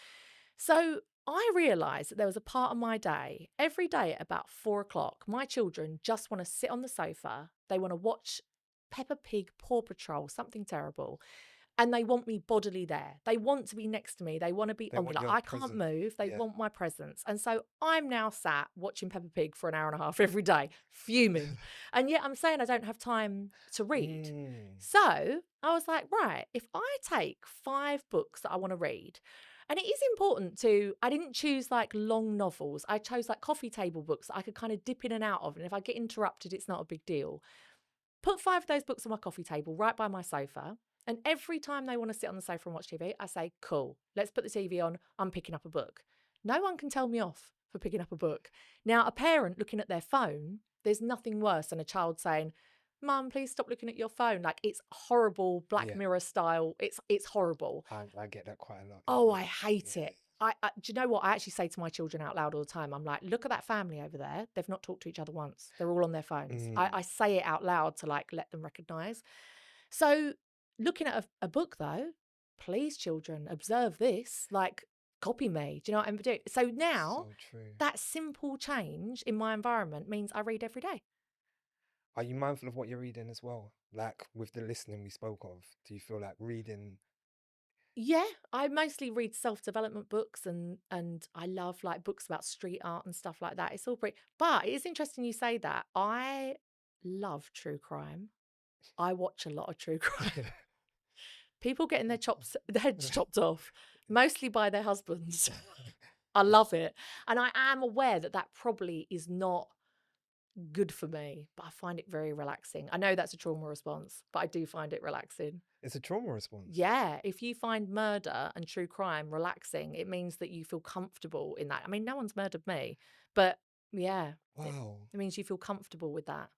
Speaker 2: So I realised that there was a part of my day every day at about 4 o'clock. My children just want to sit on the sofa. They want to watch Peppa Pig, Paw Patrol, something terrible. And they want me bodily there. They want to be next to me. They want to be
Speaker 1: They
Speaker 2: on me.
Speaker 1: want
Speaker 2: Like
Speaker 1: your
Speaker 2: I can't
Speaker 1: present.
Speaker 2: move. They
Speaker 1: Yeah.
Speaker 2: want my presence. And so I'm now sat watching Peppa Pig for an hour and a half every day, fuming. And yet I'm saying I don't have time to read.
Speaker 1: Mm,
Speaker 2: So I was like, right, if I take 5 books that I want to read, and it is important I didn't choose like long novels. I chose like coffee table books that I could kind of dip in and out of. And if I get interrupted, it's not a big deal. Put 5 of those books on my coffee table right by my sofa. And every time they want to sit on the sofa and watch TV, I say, cool, let's put the TV on. I'm picking up a book. No one can tell me off for picking up a book. Now, a parent looking at their phone, there's nothing worse than a child saying, Mum, please stop looking at your phone. Like it's horrible, Black
Speaker 1: yeah.
Speaker 2: Mirror style. It's horrible.
Speaker 1: I get that quite a lot. Yeah.
Speaker 2: Oh, I hate
Speaker 1: Yeah.
Speaker 2: it. Do you know what? I actually say to my children out loud all the time. I'm like, look at that family over there. They've not talked to each other once. They're all on their phones.
Speaker 1: Mm.
Speaker 2: I say it out loud to like let them recognize. So looking at a book though, please children, observe this, like copy me. Do you know what I'm doing? So now
Speaker 1: So true.
Speaker 2: that simple change in my environment means I read every day.
Speaker 1: Are you mindful of what you're reading as well? Like with the listening we spoke of, do you feel like reading?
Speaker 2: Yeah, I mostly read self-development books and I love like books about street art and stuff like that. It's all great. But it is interesting you say that. I love true crime. I watch a lot of true crime. People getting their heads chopped off, mostly by their husbands. I love it. And I am aware that that probably is not good for me, but I find it very relaxing. I know that's a trauma response, but I do find it relaxing.
Speaker 1: It's a trauma response.
Speaker 2: Yeah, if you find murder and true crime relaxing, it means that you feel comfortable in that. I mean, no one's murdered me, but yeah, it,
Speaker 1: Wow.
Speaker 2: it means you feel comfortable with that.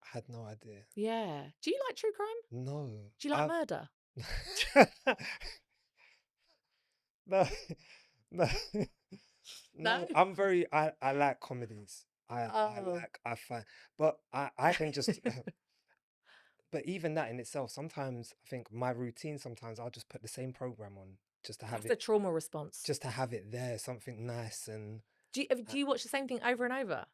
Speaker 1: I had no idea.
Speaker 2: Yeah. Do you like true crime?
Speaker 1: No.
Speaker 2: Do you like murder?
Speaker 1: No, no,
Speaker 2: No?
Speaker 1: no. I'm very. I like comedies.
Speaker 2: Oh.
Speaker 1: I find, but I can just. But even that in itself, sometimes I think my routine. Sometimes I'll just put the same program on just to have
Speaker 2: That's a
Speaker 1: it,
Speaker 2: trauma response.
Speaker 1: just to have it there, something nice, and uh,
Speaker 2: Do you watch the same thing over and over?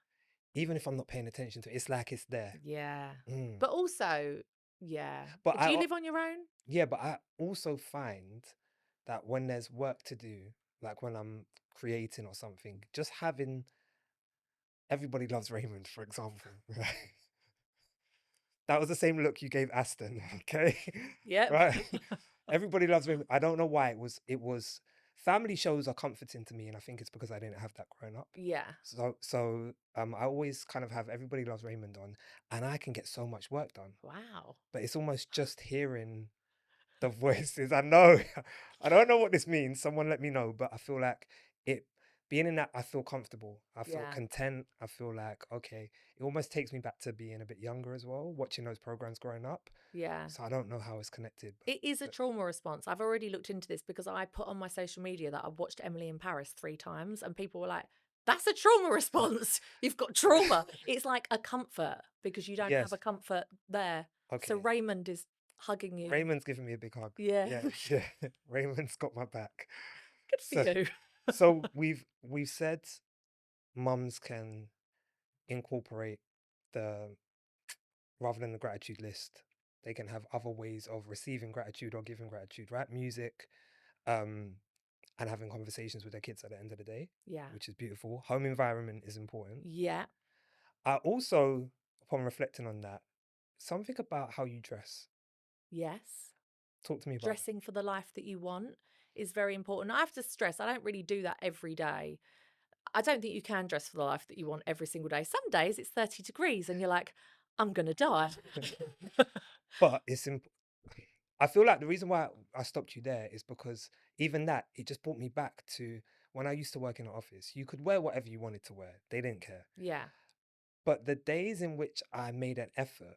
Speaker 1: even if I'm not paying attention to it, it's like it's there.
Speaker 2: Yeah.
Speaker 1: Mm.
Speaker 2: But also, yeah.
Speaker 1: But
Speaker 2: Do you live on your own?
Speaker 1: yeah, but I also find that when there's work to do, like when I'm creating or something, just having Everybody Loves Raymond, for example. Right? That was the same look you gave Aston, okay?
Speaker 2: Yep.
Speaker 1: Right? Everybody Loves Raymond. I don't know why it was family shows are comforting to me, and I think it's because I didn't have that growing up.
Speaker 2: Yeah.
Speaker 1: So I always kind of have Everybody Loves Raymond on, and I can get so much work done.
Speaker 2: Wow.
Speaker 1: But it's almost just hearing the voices. I know. I don't know what this means. Someone let me know, but I feel like it being in that, I feel comfortable. I feel
Speaker 2: Yeah.
Speaker 1: content. I feel like, okay, it almost takes me back to being a bit younger as well, watching those programs growing up.
Speaker 2: Yeah.
Speaker 1: So I don't know how it's connected,
Speaker 2: It is a
Speaker 1: but
Speaker 2: trauma response. I've already looked into this because I put on my social media that I've watched Emily in Paris 3 times, and people were like, that's a trauma response. You've got trauma. It's like a comfort because you don't have a
Speaker 1: yes.
Speaker 2: comfort there. So
Speaker 1: Okay.
Speaker 2: Raymond is hugging you.
Speaker 1: Raymond's giving me a big hug.
Speaker 2: Yeah.
Speaker 1: Yeah, yeah. Raymond's got my back.
Speaker 2: Good for
Speaker 1: So
Speaker 2: you.
Speaker 1: so we've said mums can incorporate the rather than the gratitude list, they can have other ways of receiving gratitude or giving gratitude, right? Music, um, and having conversations with their kids at the end of the day,
Speaker 2: Yeah.
Speaker 1: which is beautiful. Home environment is important.
Speaker 2: Yeah.
Speaker 1: I also, upon reflecting on that, something about how you dress.
Speaker 2: Yes.
Speaker 1: Talk to me about that.
Speaker 2: Dressing for the life that you want is very important. I have to stress, I don't really do that every day. I don't think you can dress for the life that you want every single day. Some days it's 30 degrees and you're like, I'm going to die.
Speaker 1: But I feel like the reason why I stopped you there is because even that, it just brought me back to when I used to work in an office. You could wear whatever you wanted to wear. They didn't care.
Speaker 2: Yeah.
Speaker 1: But the days in which I made an effort,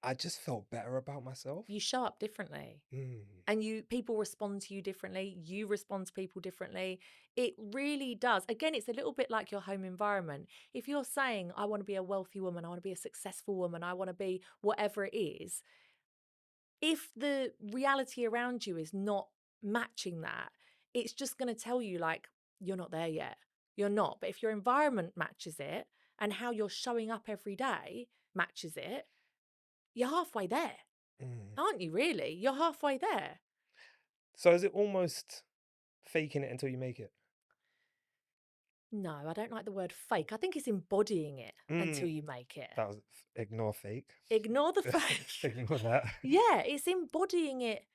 Speaker 1: I just felt better about myself.
Speaker 2: You show up differently.
Speaker 1: Mm,
Speaker 2: And people respond to you differently, you respond to people differently. It really does. Again, it's a little bit like your home environment. If you're saying, I want to be a wealthy woman, I want to be a successful woman, I want to be whatever it is, if the reality around you is not matching that, it's just going to tell you, like, you're not there yet. You're not. But if your environment matches it and how you're showing up every day matches it, you're halfway there,
Speaker 1: mm.
Speaker 2: aren't you, really? You're halfway there.
Speaker 1: So is it almost faking it until you make it?
Speaker 2: No, I don't like the word fake. I think it's embodying it until
Speaker 1: Mm,
Speaker 2: you make it.
Speaker 1: that was ignore fake.
Speaker 2: Ignore the fake.
Speaker 1: Ignore that.
Speaker 2: Yeah, it's embodying it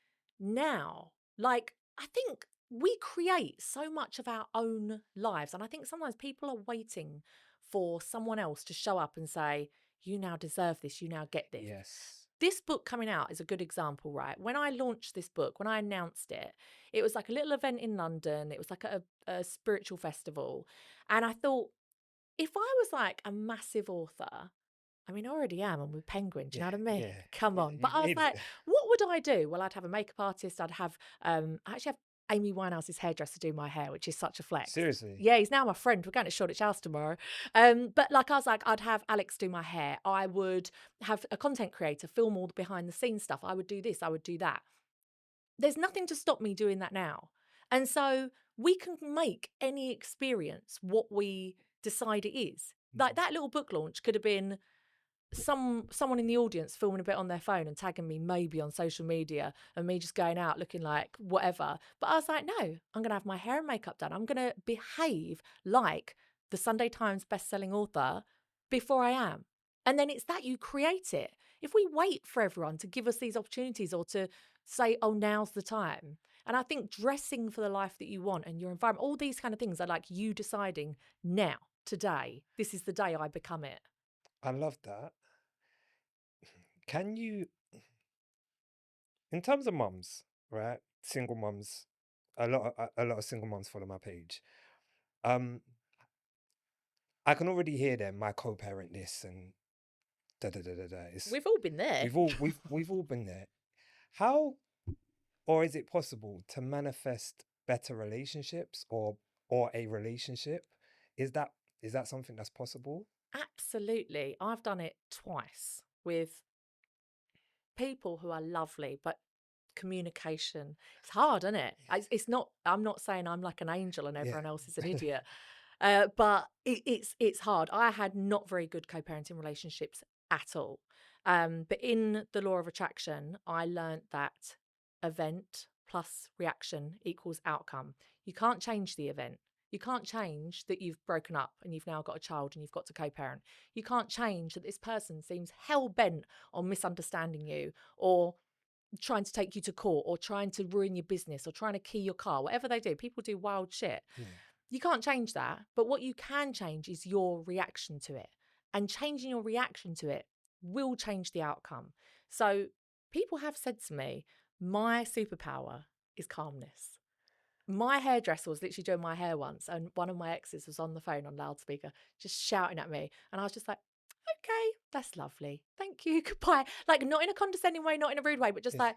Speaker 2: now. Like, I think we create so much of our own lives. And I think sometimes people are waiting for someone else to show up and say, you now deserve this, you now get this.
Speaker 1: Yes.
Speaker 2: This book coming out is a good example, right? When I launched this book, when I announced it, it was like a little event in London. It was like a spiritual festival. And I thought, if I was like a massive author, I mean, I already am. I'm with Penguin. Do you
Speaker 1: Yeah,
Speaker 2: know what I mean?
Speaker 1: yeah,
Speaker 2: Come
Speaker 1: yeah.
Speaker 2: on. But
Speaker 1: You've
Speaker 2: I was
Speaker 1: made
Speaker 2: like,
Speaker 1: it.
Speaker 2: what would I do? Well, I'd have a makeup artist. I actually have Amy Winehouse's hairdresser do my hair, which is such a flex.
Speaker 1: Seriously.
Speaker 2: Yeah, he's now my friend. We're going to Shoreditch House tomorrow. But like I was like, I'd have Alex do my hair. I would have a content creator film all the behind the scenes stuff. I would do this. I would do that. There's nothing to stop me doing that now. And so we can make any experience what we decide it is. Like
Speaker 1: Mm,
Speaker 2: that little book launch could have been someone in the audience filming a bit on their phone and tagging me maybe on social media and me just going out looking like whatever. But I was like, no, I'm going to have my hair and makeup done. I'm going to behave like the Sunday Times best-selling author before I am. And then it's that you create it. If we wait for everyone to give us these opportunities or to say, oh, now's the time. And I think dressing for the life that you want and your environment, all these kind of things are like you deciding now, today, this is the day I become it.
Speaker 1: I love that. Can you, in terms of mums, right? Single mums, a lot of single mums follow my page. Um, I can already hear them, my co-parent this, and Da da da da da. It's
Speaker 2: We've all been there.
Speaker 1: we've all been there. How or is it possible to manifest better relationships or a relationship? Is that is that something that's possible?
Speaker 2: Absolutely. I've done it twice with people who are lovely, but communication, it's hard, isn't it? It's not, I'm not saying I'm like an angel and
Speaker 1: Yeah.
Speaker 2: everyone else is an idiot. But it's hard. I had not very good co-parenting relationships at all. But in the law of attraction, I learned that event plus reaction equals outcome. You can't change the event. You can't change that you've broken up and you've now got a child and you've got to co-parent. You can't change that this person seems hell bent on misunderstanding you or trying to take you to court or trying to ruin your business or trying to key your car, whatever they do. People do wild shit.
Speaker 1: Yeah.
Speaker 2: You can't change that. But what you can change is your reaction to it. And changing your reaction to it will change the outcome. So people have said to me, my superpower is calmness. My hairdresser was literally doing my hair once, and one of my exes was on the phone on loudspeaker, just shouting at me. And I was just like, okay, that's lovely. Thank you. Goodbye. Like, not in a condescending way, not in a rude way, but just
Speaker 1: Yeah.
Speaker 2: like,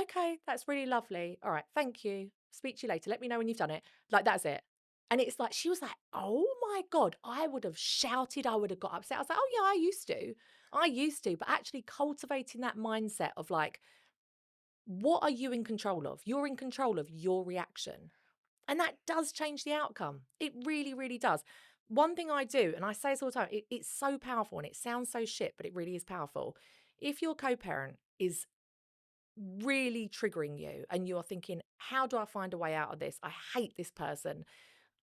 Speaker 2: okay, that's really lovely. All right, thank you. Speak to you later. Let me know when you've done it. Like, that's it. And it's like, she was like, oh my God, I would have shouted. I would have got upset. I was like, oh yeah, I used to. I used to. But actually cultivating that mindset of like, what are you in control of? You're in control of your reaction. And that does change the outcome. It really, really does. One thing I do, and I say this all the time, it's so powerful and it sounds so shit, but it really is powerful. If your co parent is really triggering you and you're thinking, how do I find a way out of this? I hate this person.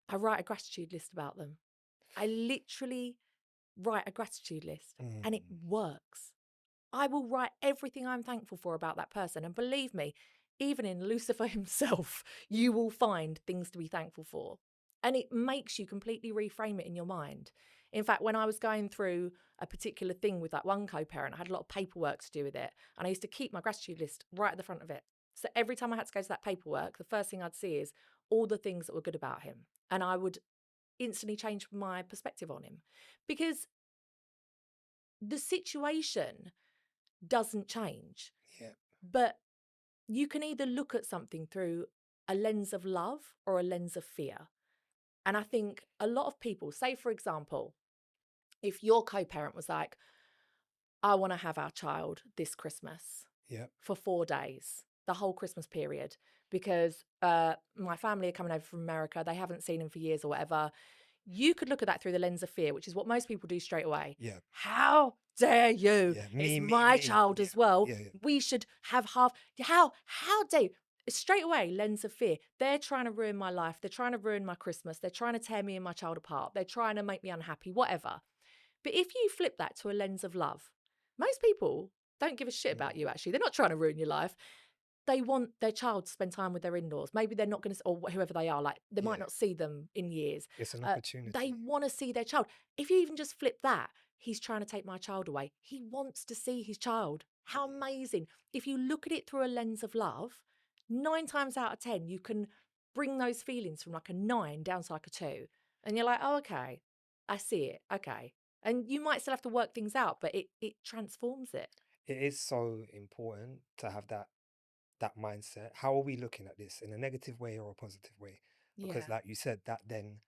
Speaker 2: I write a gratitude list about them. I literally write a gratitude list and it
Speaker 1: Mm.
Speaker 2: works. I will write everything I'm thankful for about that person. And believe me, even in Lucifer himself, you will find things to be thankful for. And it makes you completely reframe it in your mind. In fact, when I was going through a particular thing with that one co-parent, I had a lot of paperwork to do with it. And I used to keep my gratitude list right at the front of it. So every time I had to go to that paperwork, the first thing I'd see is all the things that were good about him. And I would instantly change my perspective on him because the situation doesn't change.
Speaker 1: Yeah.
Speaker 2: But you can either look at something through a lens of love or a lens of fear. And I think a lot of people, say, for example, if your co parent was like, I want to have our child this Christmas
Speaker 1: Yeah.
Speaker 2: for 4 days, the whole Christmas period, because my family are coming over from America. They haven't seen him for years or whatever. You could look at that through the lens of fear, which is what most people do straight away.
Speaker 1: Yeah.
Speaker 2: How dare you?
Speaker 1: Yeah.
Speaker 2: It's
Speaker 1: Me,
Speaker 2: my
Speaker 1: me.
Speaker 2: child
Speaker 1: Yeah.
Speaker 2: as well.
Speaker 1: Yeah. Yeah.
Speaker 2: We should have half. How dare you? Straight away, lens of fear. They're trying to ruin my life. They're trying to ruin my Christmas. They're trying to tear me and my child apart. They're trying to make me unhappy, whatever. But if you flip that to a lens of love, most people don't give a shit about
Speaker 1: Mm.
Speaker 2: you, actually. They're not trying to ruin your life. They want their child to spend time with their in-laws. Maybe they're not going to, or whoever they are, like they might
Speaker 1: Yeah.
Speaker 2: not see them in years.
Speaker 1: It's an
Speaker 2: They
Speaker 1: opportunity.
Speaker 2: want to see their child. If you even just flip that, he's trying to take my child away. He wants to see his child. How amazing. If you look at it through a lens of love, 9 times out of 10, you can bring those feelings from like a 9 down to like a 2. And you're like, oh, okay, I see it. Okay. And you might still have to work things out, but it transforms it.
Speaker 1: It is so important to have that mindset. How are we looking at this in a negative way or a positive way? Because
Speaker 2: Yeah.
Speaker 1: like you said, that then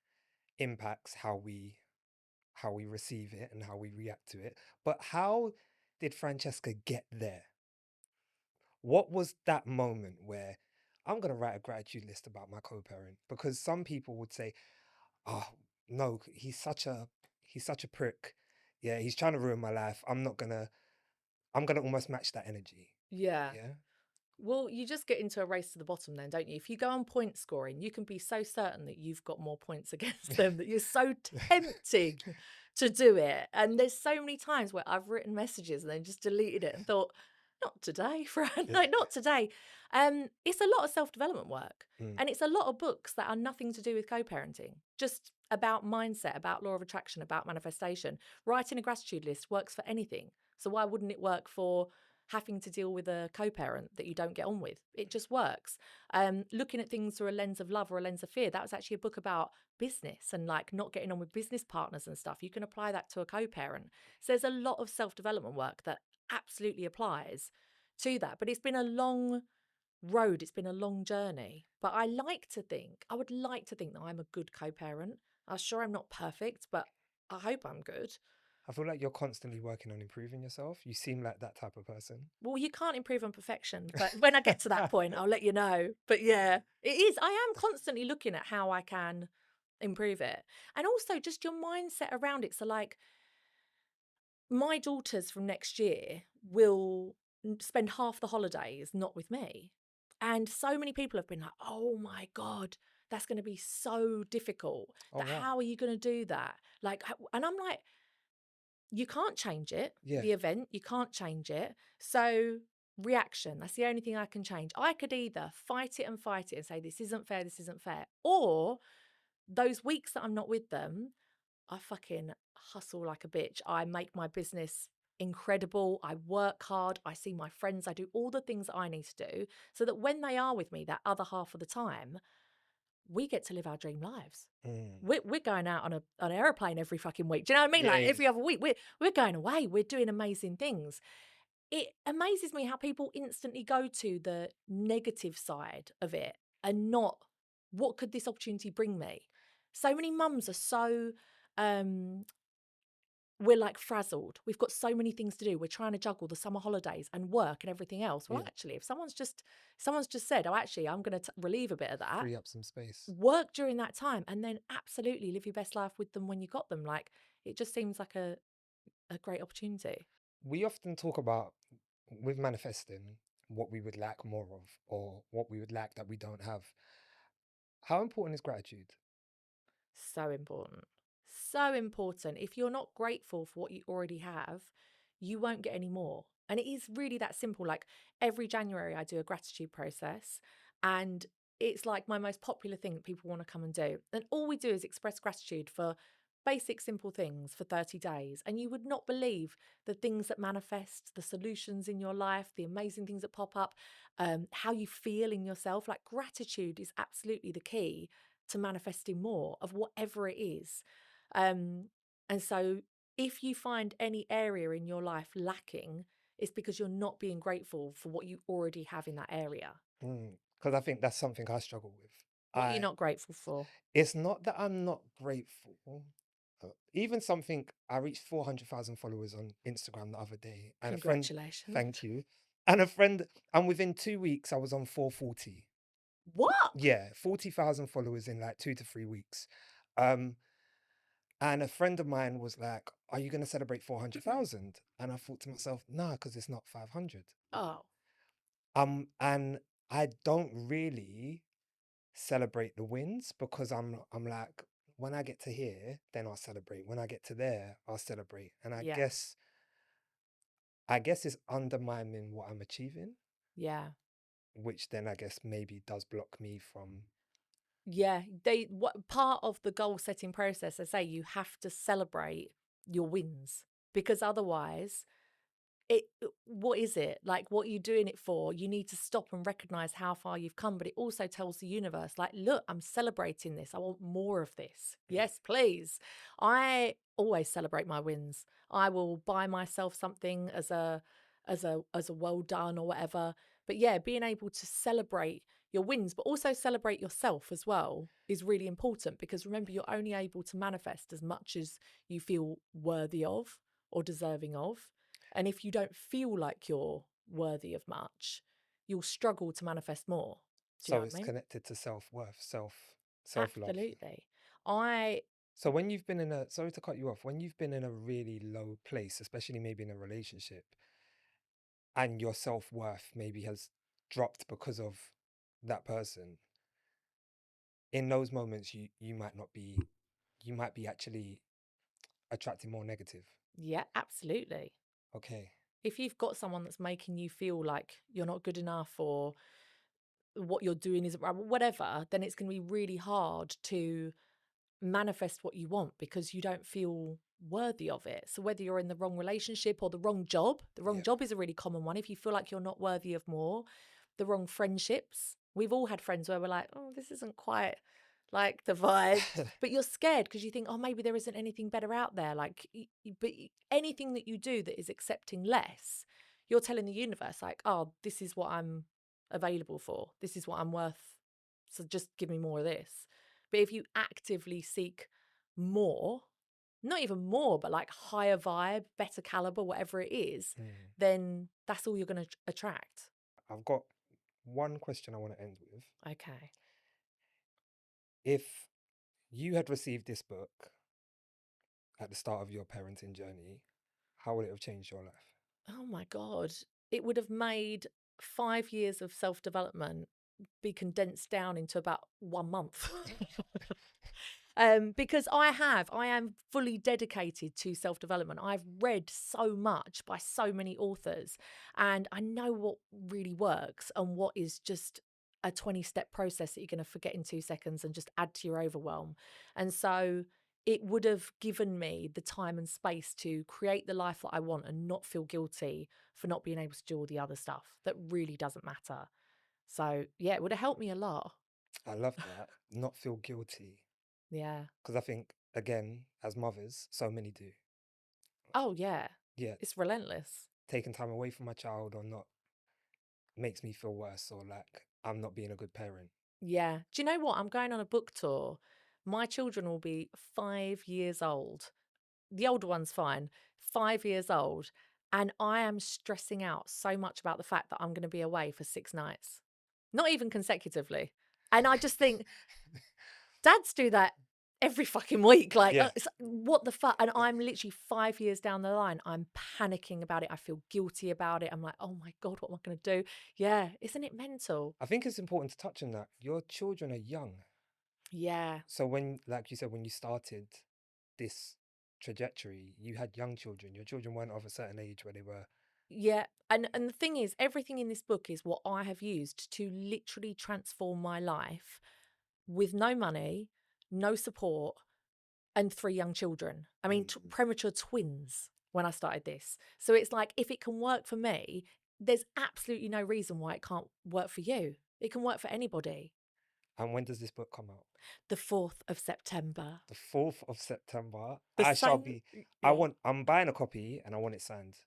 Speaker 1: impacts how we receive it and how we react to it. But how did Francesca get there? What was that moment where I'm gonna write a gratitude list about my co-parent? Because some people would say, "Oh no, he's such a prick. Yeah, he's trying to ruin my life. I'm gonna almost match that energy."
Speaker 2: Yeah.
Speaker 1: Yeah.
Speaker 2: Well, you just get into a race to the bottom then, don't you? If you go on point scoring, you can be so certain that you've got more points against them that you're so tempting to do it. And there's so many times where I've written messages and then just deleted it and thought, not today, Fran,
Speaker 1: Yeah.
Speaker 2: like not today. It's a lot of self-development work.
Speaker 1: Mm.
Speaker 2: And it's a lot of books that are nothing to do with co-parenting, just about mindset, about law of attraction, about manifestation. Writing a gratitude list works for anything. So why wouldn't it work for having to deal with a co-parent that you don't get on with. It just works. Looking at things through a lens of love or a lens of fear. That was actually a book about business and like not getting on with business partners and stuff. You can apply that to a co-parent. So there's a lot of self-development work that absolutely applies to that. But it's been a long road. It's been a long journey. But I would like to think that I'm a good co-parent. I'm sure I'm not perfect, but I hope I'm good.
Speaker 1: I feel like you're constantly working on improving yourself. You seem like that type of person.
Speaker 2: Well, you can't improve on perfection, but when I get to that point, I'll let you know. But yeah, it is. I am constantly looking at how I can improve it. And also just your mindset around it. So, like, my daughters from next year will spend half the holidays not with me. And so many people have been like, oh my God, that's going to be so difficult.
Speaker 1: Oh,
Speaker 2: That
Speaker 1: wow.
Speaker 2: how are you going to do that? Like, and I'm like, you can't change it,
Speaker 1: Yeah.
Speaker 2: the event, you can't change it. So, reaction, that's the only thing I can change. I could either fight it and say, this isn't fair, this isn't fair. Or those weeks that I'm not with them, I fucking hustle like a bitch. I make my business incredible. I work hard. I see my friends. I do all the things that I need to do so that when they are with me, that other half of the time, we get to live our dream lives.
Speaker 1: Mm.
Speaker 2: We're going out on an airplane every fucking week. Do you know what I mean?
Speaker 1: Yeah,
Speaker 2: Like
Speaker 1: yeah.
Speaker 2: every other week, we're going away. We're doing amazing things. It amazes me how people instantly go to the negative side of it and not what could this opportunity bring me. So many mums are so um we're like frazzled. We've got so many things to do. We're trying to juggle the summer holidays and work and everything else. Well,
Speaker 1: Yeah.
Speaker 2: actually, if someone's just said, "Oh, actually, I'm going to relieve a bit of that,"
Speaker 1: Free up some space.
Speaker 2: work during that time, and then absolutely live your best life with them when you got them. Like it just seems like a great opportunity.
Speaker 1: We often talk about, with manifesting, what we would lack more of or what we would lack that we don't have. How important is gratitude?
Speaker 2: So important. So important. If you're not grateful for what you already have, you won't get any more. And it is really that simple. Like every January, I do a gratitude process, and it's like my most popular thing that people want to come and do. And all we do is express gratitude for basic, simple things for 30 days. And you would not believe the things that manifest, the solutions in your life, the amazing things that pop up, how you feel in yourself. Like gratitude is absolutely the key to manifesting more of whatever it is. And so if you find any area in your life lacking, it's because you're not being grateful for what you already have in that area.
Speaker 1: Because I think that's something I struggle with.
Speaker 2: What are you
Speaker 1: I
Speaker 2: not grateful for?
Speaker 1: It's not that I'm not grateful. Even something, I reached 400,000 followers on Instagram the other day, and a friend,
Speaker 2: Congratulations.
Speaker 1: thank you, and a friend, and within 2 weeks I was on 440.
Speaker 2: What?
Speaker 1: Yeah, 40,000 followers in like 2 to 3 weeks. Um, and a friend of mine was like, "Are you going to celebrate 400,000?" And I thought to myself, "Nah, because it's not 500."
Speaker 2: Oh,
Speaker 1: And I don't really celebrate the wins because I'm like, when I get to here, then I'll celebrate. When I get to there, I'll celebrate. And I
Speaker 2: yeah.
Speaker 1: guess I guess it's undermining what I'm achieving,
Speaker 2: Yeah.
Speaker 1: which then I guess maybe does block me from.
Speaker 2: Yeah. What part of the goal setting process, I say you have to celebrate your wins because otherwise what is it like, what are you doing it for? You need to stop and recognize how far you've come, but it also tells the universe like, look, I'm celebrating this, I want more of this. Yes, please. I always celebrate my wins. I will buy myself something as a well done or whatever. But yeah, being able to celebrate your wins but also celebrate yourself as well is really important, because remember, you're only able to manifest as much as you feel worthy of or deserving of. And if you don't feel like you're worthy of much, you'll struggle to manifest more. Do you
Speaker 1: So
Speaker 2: know what I
Speaker 1: it's
Speaker 2: mean?
Speaker 1: connected to self-worth, self-love.
Speaker 2: Absolutely. I,
Speaker 1: So when you've been in a, sorry to cut you off, when you've been in a really low place, especially maybe in a relationship, and your self-worth maybe has dropped because of that person, in those moments you might not be, you might be actually attracting more negative.
Speaker 2: yeah, absolutely.
Speaker 1: Okay.
Speaker 2: If you've got someone that's making you feel like you're not good enough or what you're doing isn't right, whatever, then it's going to be really hard to manifest what you want because you don't feel worthy of it. So whether you're in the wrong relationship or the wrong
Speaker 1: Yeah.
Speaker 2: job is a really common one. If you feel like you're not worthy of more, the wrong friendships. We've all had friends where we're like, oh, this isn't quite like the vibe, but you're scared because you think, oh, maybe there isn't anything better out there. Like, anything that you do that is accepting less, you're telling the universe, like, oh, this is what I'm available for. This is what I'm worth. So just give me more of this. But if you actively seek more, not even more, but like higher vibe, better caliber, whatever it is,
Speaker 1: Mm.
Speaker 2: then that's all you're going to attract.
Speaker 1: I've got one question I want to end with.
Speaker 2: Okay.
Speaker 1: If you had received this book at the start of your parenting journey, how would it have changed your life?
Speaker 2: Oh my God. It would have made 5 years of self development be condensed down into about 1 month. Because I am fully dedicated to self development. I've read so much by so many authors, and I know what really works and what is just a 20-step process that you're going to forget in 2 seconds and just add to your overwhelm. And so it would have given me the time and space to create the life that I want and not feel guilty for not being able to do all the other stuff that really doesn't matter. So, yeah, it would have helped me a lot.
Speaker 1: I love that. Not feel guilty.
Speaker 2: Yeah.
Speaker 1: Because I think, again, as mothers, so many do.
Speaker 2: Oh, yeah.
Speaker 1: Yeah,
Speaker 2: It's relentless.
Speaker 1: taking time away from my child or not makes me feel worse, or like I'm not being a good parent.
Speaker 2: Yeah. Do you know what? I'm going on a book tour. My children will be 5 years old. The older one's fine, 5 years old. And I am stressing out so much about the fact that I'm going to be away for 6 nights, not even consecutively. And I just think dads do that every fucking week. Like,
Speaker 1: Yeah.
Speaker 2: what the fuck? And I'm literally 5 years down the line. I'm panicking about it. I feel guilty about it. I'm like, oh my God, what am I going to do? Yeah. Isn't it mental?
Speaker 1: I think it's important to touch on that. Your children are young.
Speaker 2: Yeah.
Speaker 1: So when, like you said, when you started this trajectory, you had young children. Your children weren't of a certain age where they were.
Speaker 2: Yeah. And the thing is, everything in this book is what I have used to literally transform my life with no money, no support, and 3 young children. I mean,
Speaker 1: Mm.
Speaker 2: premature twins when I started this. So it's like, if it can work for me, there's absolutely no reason why it can't work for you. It can work for anybody.
Speaker 1: And when does this book come out?
Speaker 2: The 4th of September.
Speaker 1: The 4th of September.
Speaker 2: The
Speaker 1: I shall
Speaker 2: same.
Speaker 1: be.
Speaker 2: Yeah.
Speaker 1: I'm buying a copy and I want it signed.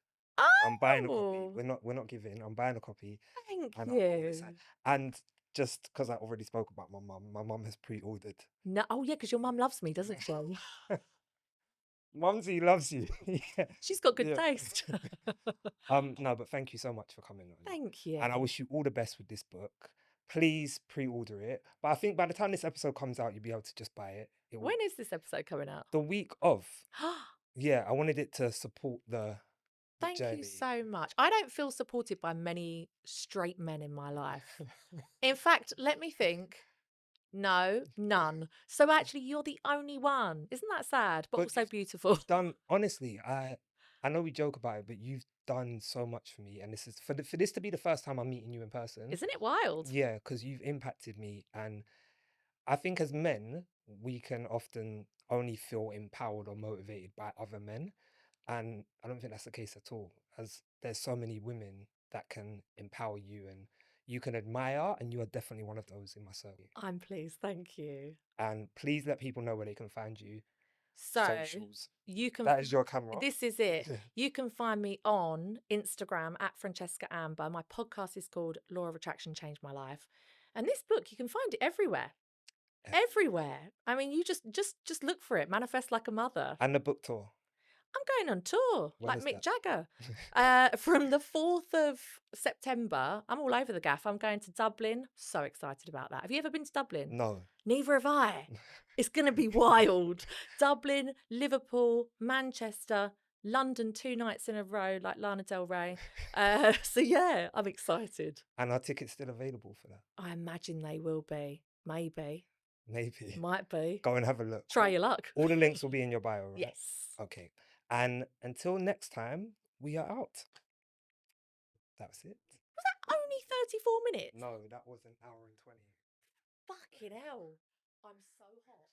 Speaker 1: I'm buying a copy.
Speaker 2: Oh,
Speaker 1: We're not giving. I'm buying a copy
Speaker 2: thank
Speaker 1: and I want it signed.
Speaker 2: you.
Speaker 1: And just because I already spoke about my mum has pre-ordered.
Speaker 2: No, oh yeah, because your mum loves me, doesn't she?
Speaker 1: Mumsy loves you. Yeah.
Speaker 2: She's got good
Speaker 1: Yeah.
Speaker 2: taste.
Speaker 1: No, but thank you so much for coming on.
Speaker 2: Thank you.
Speaker 1: And I wish you all the best with this book. Please pre-order it. But I think by the time this episode comes out, you'll be able to just buy it. It will
Speaker 2: When is this episode coming out?
Speaker 1: the week of. Yeah, I wanted it to support the
Speaker 2: Thank you
Speaker 1: journey.
Speaker 2: so much. I don't feel supported by many straight men in my life. In fact, let me think. No, none. So actually, you're the only one. Isn't that sad, but
Speaker 1: But
Speaker 2: also beautiful?
Speaker 1: you've done honestly, I know we joke about it, but you've done so much for me. And this is for this to be the first time I'm meeting you in person.
Speaker 2: Isn't it wild?
Speaker 1: Yeah, because you've impacted me. And I think as men, we can often only feel empowered or motivated by other men. And I don't think that's the case at all, as there's so many women that can empower you and you can admire, and you are definitely one of those in my circle.
Speaker 2: I'm pleased. Thank you.
Speaker 1: And please let people know where they can find you.
Speaker 2: So
Speaker 1: Socials.
Speaker 2: you can.
Speaker 1: That is your camera.
Speaker 2: This is it. You can find me on Instagram at Francesca Amber. My podcast is called Law of Attraction Changed My Life, and this book you can find it everywhere. Everywhere. I mean, you just look for it. Manifest Like a Mother.
Speaker 1: And the book tour.
Speaker 2: I'm going on tour
Speaker 1: When
Speaker 2: like
Speaker 1: is
Speaker 2: Mick
Speaker 1: that?
Speaker 2: Jagger. From the 4th of September, I'm all over the gaff. I'm going to Dublin. So excited about that. Have you ever been to Dublin?
Speaker 1: No.
Speaker 2: Neither have I. It's going to be wild. Dublin, Liverpool, Manchester, London, 2 nights in a row, like Lana Del Rey. So yeah, I'm excited.
Speaker 1: And are tickets still available for that?
Speaker 2: I imagine they will be. Maybe.
Speaker 1: Maybe.
Speaker 2: Might be.
Speaker 1: Go and have a look.
Speaker 2: Try your luck.
Speaker 1: All the links will be in your bio, right?
Speaker 2: Yes.
Speaker 1: Okay. And until next time, we are out. That's it.
Speaker 2: Was that only 34 minutes?
Speaker 1: No, that was an hour and 20.
Speaker 2: Fucking hell. I'm so hot.